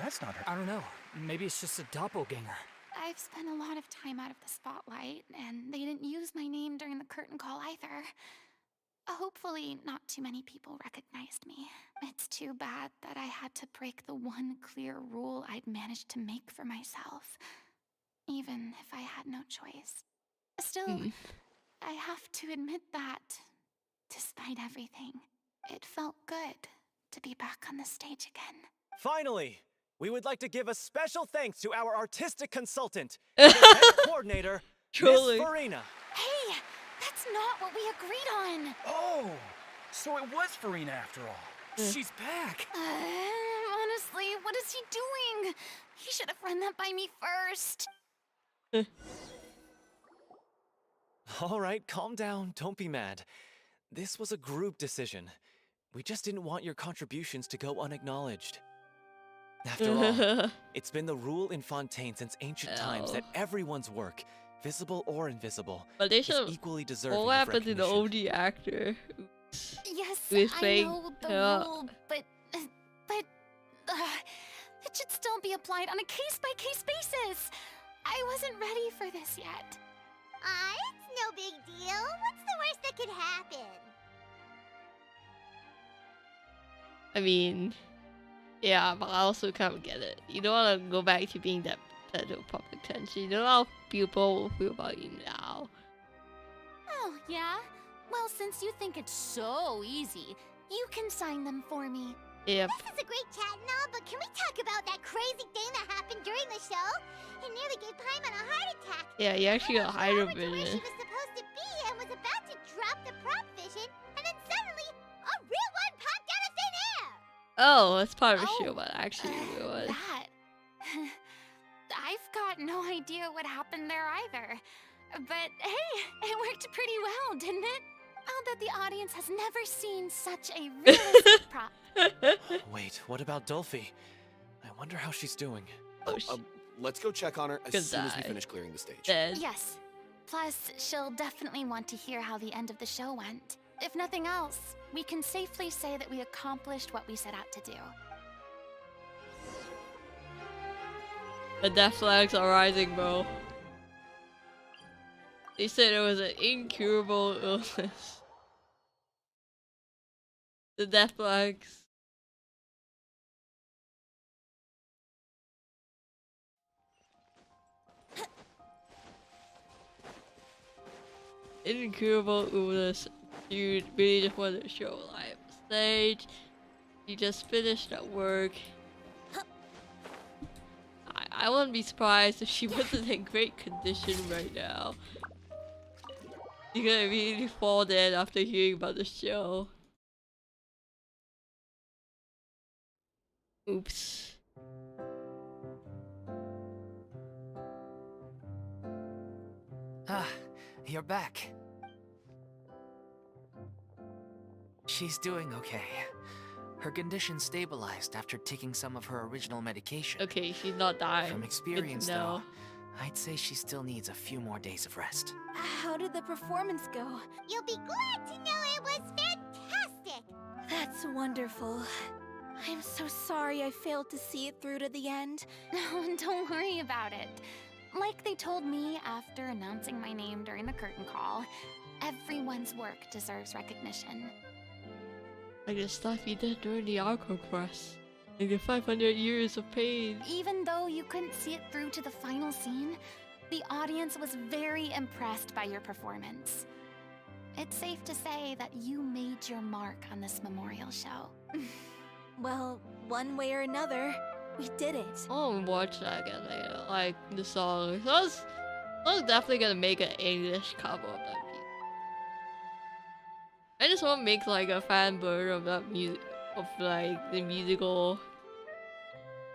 that's not her. I don't know. Maybe it's just a doppelganger. I've spent a lot of time out of the spotlight, and they didn't use my name during the curtain call either. Hopefully, not too many people recognized me. It's too bad that I had to break the one clear rule I'd managed to make for myself, even if I had no choice. Still, I have to admit that, despite everything, it felt good to be back on the stage again. Finally, we would like to give a special thanks to our artistic consultant and event coordinator, Truly. Miss Furina. Hey, that's not what we agreed on. Oh, so it was Furina after all. She's back. Honestly, what is he doing? He should have run that by me first. All right, calm down. Don't be mad. This was a group decision. We just didn't want your contributions to go unacknowledged. After all, it's been the rule in Fontaine since ancient times that everyone's work, visible or invisible, But they is should. equally deserving What of happened to the recognition. OG actor? Yes, Who's I playing- know the yeah. rule, but it should still be applied on a case-by-case basis. I wasn't ready for this yet. It's no big deal. What's the worst that could happen? I mean, yeah, but I also kind of get it. You don't want to go back to being that center of public attention. You know how people will feel about you now. Oh, yeah? Well, since you think it's so easy, you can sign them for me. Yep. This is a great chat and all, but can we talk about that crazy thing that happened during the show? It nearly gave Paimon a heart attack. Yeah, you actually got hydro Went to where she vision. was supposed to be and was about to drop the prop vision, and then suddenly, a real one popped out of thin air! Oh, it's part of a Oh, show, but actually it was. That. I've got no idea what happened there either. But hey, it worked pretty well, didn't it? I'll bet the audience has never seen such a realistic prop. Wait, what about Dolphy? I wonder how she's doing. Let's go check on her as Could soon as we die. finish clearing the stage. Dead. Yes. Plus, she'll definitely want to hear how the end of the show went. If nothing else, we can safely say that we accomplished what we set out to do. The death flags are rising, bro. They said it was an incurable illness. The death flags. incurable illness. Dude really just wanted to show live on stage. He just finished at work. I wouldn't be surprised if she wasn't in great condition right now. You're gonna really fall dead after hearing about the show. Oops. Ah, you're back. She's doing okay. Her condition stabilized after taking some of her original medication. Okay, she's not dying. From experience, No. though, I'd say she still needs a few more days of rest. How did the performance go? You'll be glad to know it was fantastic! That's wonderful. I'm so sorry I failed to see it through to the end. No, don't worry about it. Like they told me after announcing my name during the curtain call, everyone's work deserves recognition. Like the stuff you did during the Arco Quest. Like the 500 years of pain. Even though you couldn't see it through to the final scene, the audience was very impressed by your performance. It's safe to say that you made your mark on this memorial show. Well, one way or another, we did it. I'll watch that again later. Like the song. I was definitely gonna make an English cover of that piece. I just want to make like a fan version of that music, of like the musical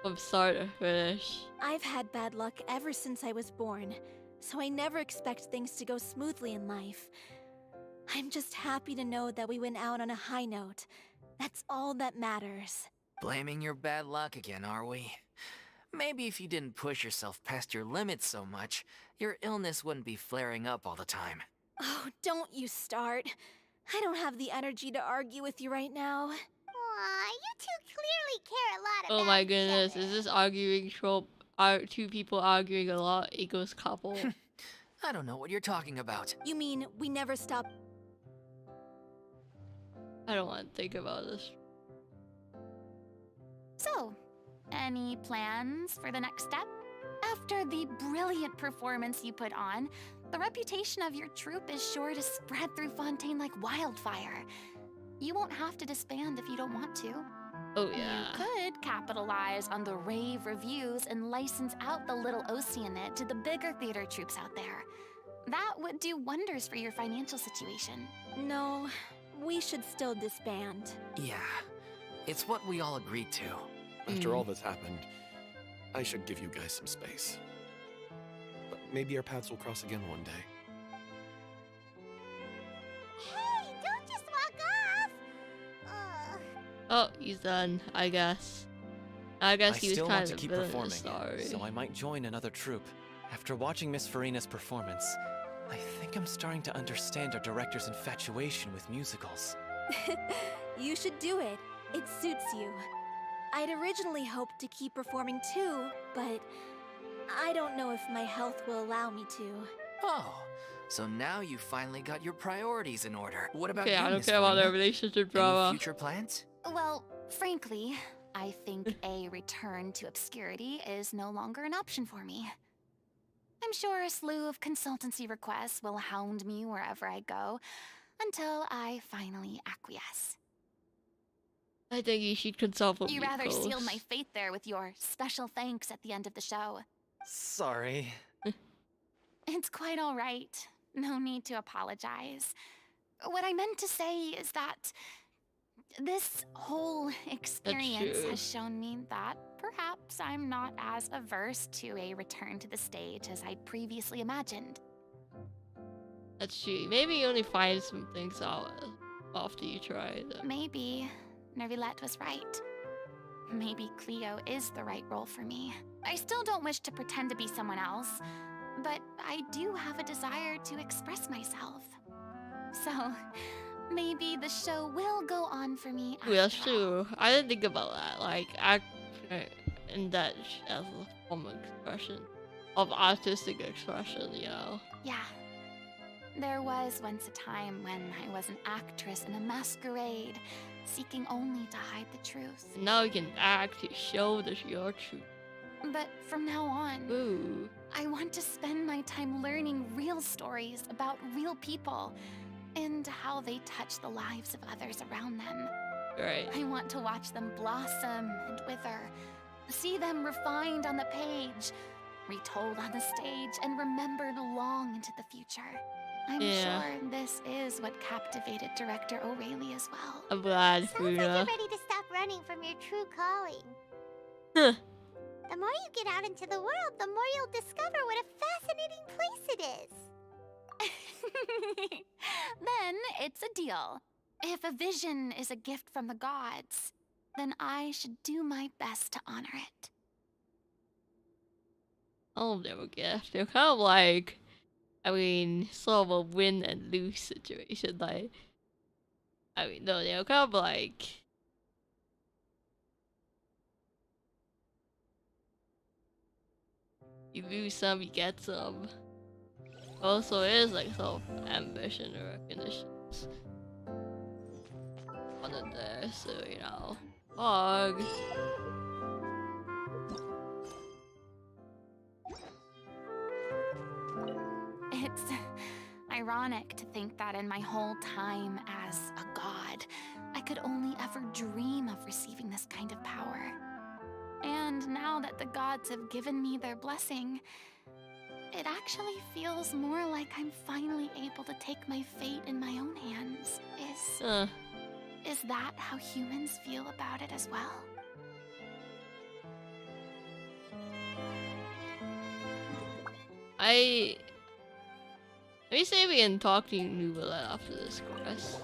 from start to finish. I've had bad luck ever since I was born, so I never expect things to go smoothly in life. I'm just happy to know that we went out on a high note. That's all that matters. Blaming your bad luck again, are we? Maybe if you didn't push yourself past your limits so much, your illness wouldn't be flaring up all the time. Oh, don't you start. I don't have the energy to argue with you right now. Aw, you two clearly care a lot about Oh my each goodness, other. is this arguing trope? Two people arguing a lot equals couple? I don't know what you're talking about. You mean we never stop? I don't want to think about this. So, any plans for the next step? After the brilliant performance you put on, the reputation of your troupe is sure to spread through Fontaine like wildfire. You won't have to disband if you don't want to. Oh yeah. You could capitalize on the rave reviews and license out the Little Oceanid to the bigger theater troupes out there. That would do wonders for your financial situation. No, we should still disband. Yeah, it's what we all agreed to. After all that's happened, I should give you guys some space. But maybe our paths will cross again one day. Hey, don't just walk off! Oh, he's done, I guess. I guess he was still kind want to of keep villainous, performing, sorry. so I might join another troupe. After watching Miss Furina's performance, I think I'm starting to understand our director's infatuation with musicals. You should do it. It suits you. I'd originally hoped to keep performing too, but I don't know if my health will allow me to. Oh, so now you finally got your priorities in order. What about Okay, you, I don't Miss care about Furina? their relationship Any drama. future plans? Well, frankly, I think a return to obscurity is no longer an option for me. I'm sure a slew of consultancy requests will hound me wherever I go, until I finally acquiesce. I think you should consult with You me, rather Coles. sealed my fate there with your special thanks at the end of the show. Sorry. It's quite all right. No need to apologize. What I meant to say is that this whole experience true. has shown me that perhaps I'm not as averse to a return to the stage as I'd previously imagined. That's true. Maybe you only find some things out after you try them. Maybe Nervilette was right. Maybe Cleo is the right role for me. I still don't wish to pretend to be someone else, but I do have a desire to express myself. So, maybe the show will go on for me Ooh, that's after all. true. I didn't think about that. Like, act in that as a form of expression, of artistic expression, you know. Yeah. There was once a time when I was an actress in a masquerade, seeking only to hide the truth. And now you can act to show that your truth. But from now on, Ooh. I want to spend my time learning real stories about real people and how they touch the lives of others around them. Right. I want to watch them blossom and wither, see them refined on the page, retold on the stage, and remembered long into the future. I'm sure this is what captivated director O'Reilly as well. I'm glad, Sounds like Furina. you're ready to stop running from your true calling. Huh. The more you get out into the world, the more you'll discover what a fascinating place it is. Then it's a deal. If a vision is a gift from the gods, then I should do my best to honor it. I'll never guess. They're kind of like, I mean, sort of a win and lose situation. Like, I mean, no, they're kind of like, you lose some, you get some. Also, it is like sort of ambition or recognition on it there, so you know, fog. It's ironic to think that in my whole time as a god, I could only ever dream of receiving this kind of power. And now that the gods have given me their blessing, it actually feels more like I'm finally able to take my fate in my own hands. Is that how humans feel about it as well? Let me say we can talk to Nubila after this quest.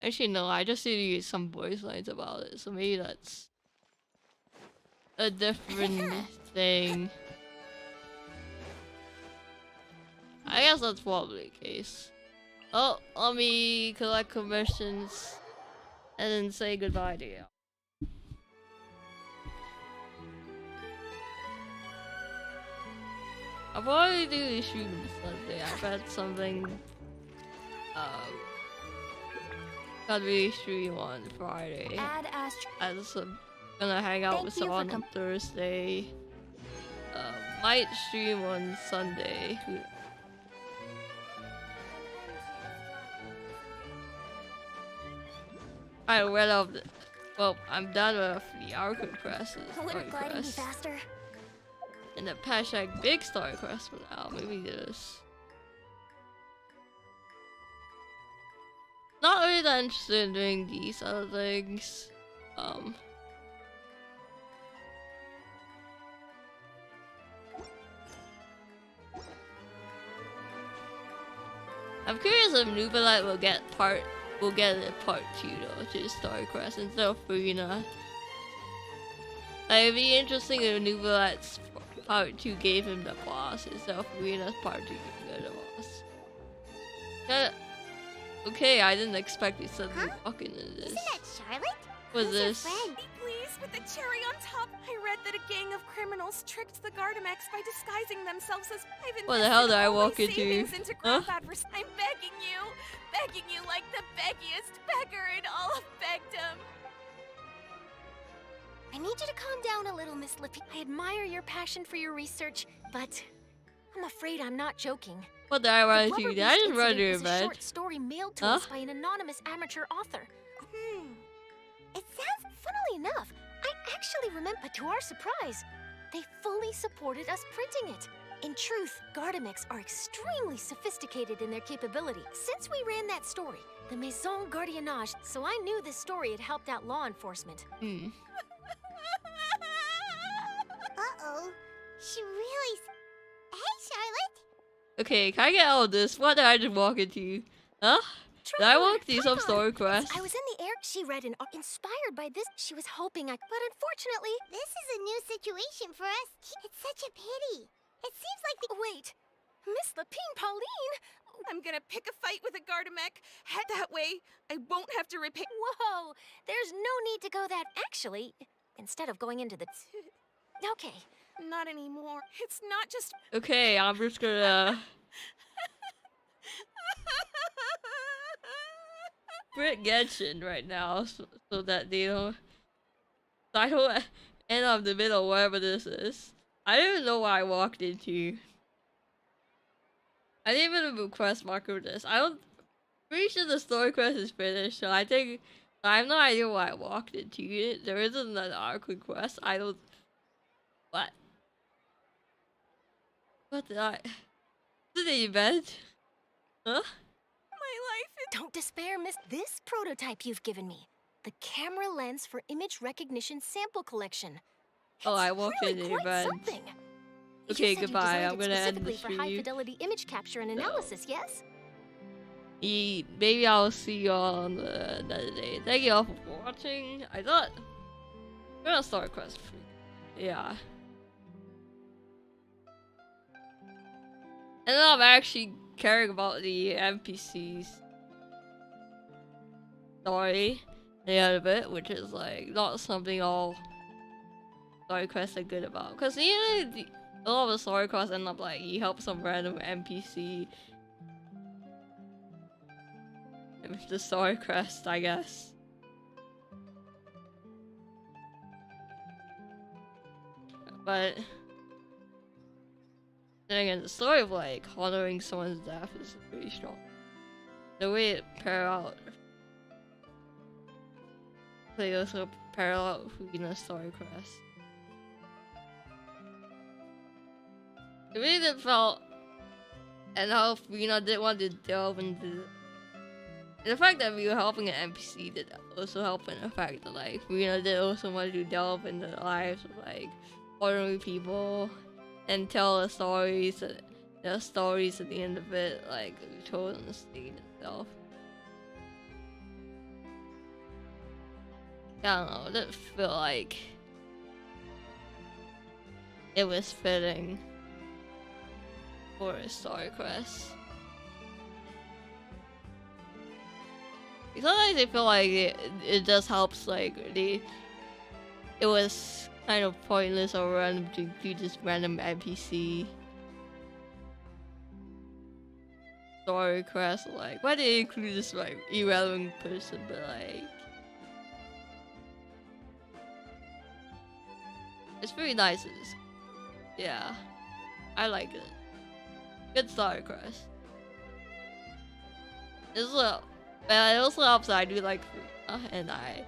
Actually, no, I just need to use some voice lines about it, so maybe that's a different thing. I guess that's probably the case. Oh, let me collect commissions and then say goodbye to you. I'll probably do the shooting Sunday. I've had something gotta be stream on Friday. I just gonna hang out with someone on Thursday. Might stream on Sunday. I read off the, well, I'm done with the Arkham Crest and the Story Quest. Faster. And the hashtag big Story Quest for now. Maybe this. Not really that interested in doing these other things. I'm curious if Nubilite will get a part 2 though to the Story Quest instead of Furina. Like, it'd be interesting if Nubilite's part 2 gave him the boss instead of Furina's part 2 giving her the boss. Okay, I didn't expect you suddenly walking into this. Isn't that Charlotte? What's Who's this? your friend? Please, with the cherry on top, I read that a gang of criminals tricked the Gardamex by disguising themselves as. What the hell did I walk into? Huh? I'm begging you like the beggiest beggar in all of Begdom. I need you to calm down a little, Miss Lippy. I admire your passion for your research, but I'm afraid I'm not joking. What did I run into? Did I just run to your a bed? short story mailed to us by an anonymous amateur author. It sounds, funnily enough, I actually remember, but to our surprise, they fully supported us printing it. In truth, Gardamex are extremely sophisticated in their capability. Since we ran that story, the Maison Gardiennage, so I knew this story had helped out law enforcement. Uh-oh. She really... Hey, Charlotte! Okay, can I get out of this? What did I just walk into? Huh? Did I walk through some Story Quest? I was in the air. She read an inspired by this. She was hoping I... But unfortunately... This is a new situation for us. It's such a pity. It seems like the... Wait. Miss Lapine Pauline? I'm gonna pick a fight with a Gardamek. Head that way. I won't have to repay... Whoa! There's no need to go that... Actually, instead of going into the... Okay. Not anymore. It's not just... Okay, I'm just gonna... Brit Genshin right now, so that they don't. So I don't end up in the middle wherever this is. I don't even know what I walked into. I didn't even have a quest marker for this. I don't. Pretty sure the story quest is finished, so I think I have no idea why I walked into it. There isn't an arc quest. I don't. What? What did I? Is it an event? Huh? My life is... Don't despair, miss. This prototype you've given me. The camera lens for image recognition sample collection. Oh, I walked really in the quite event. something. Okay, You said goodbye. You I'm designed gonna it end the specifically for high stream. fidelity image capture and analysis, yes? Maybe I'll see you all on another day. Thank you all for watching. I thought we're gonna start quest free. Yeah. And then I'm actually caring about the NPCs story at the end of it, which is like not something all story quests are good about. Cause usually a lot of the story quests end up like you help some random NPC. With the story quest, I guess. But then again, the story of like honoring someone's death is pretty strong. The way it parallel, they also parallel Furina's story quest. The way that felt, and how Furina didn't want to delve into. The fact that we were helping an NPC did also help in the fact that like Furina did also want to delve into the lives of like ordinary people and tell the stories at the end of it, like we told on the stage itself. I don't know, it didn't feel like it was fitting for a story quest. Sometimes I feel like it just helps, like, it was kind of pointless or random to include this random NPC story quest. Like, why did they include this, like, irrelevant person, but, like... It's pretty nice. Yeah. I like it. Good story quest. But it also helps that I do like Furina, and I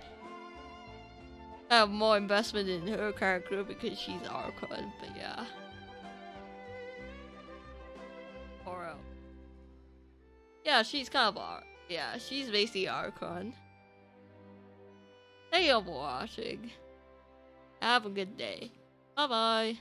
have more investment in her character because she's Archon, but yeah. Or yeah, she's kind of yeah, she's basically Archon. Thank you all for watching. Have a good day. Bye bye.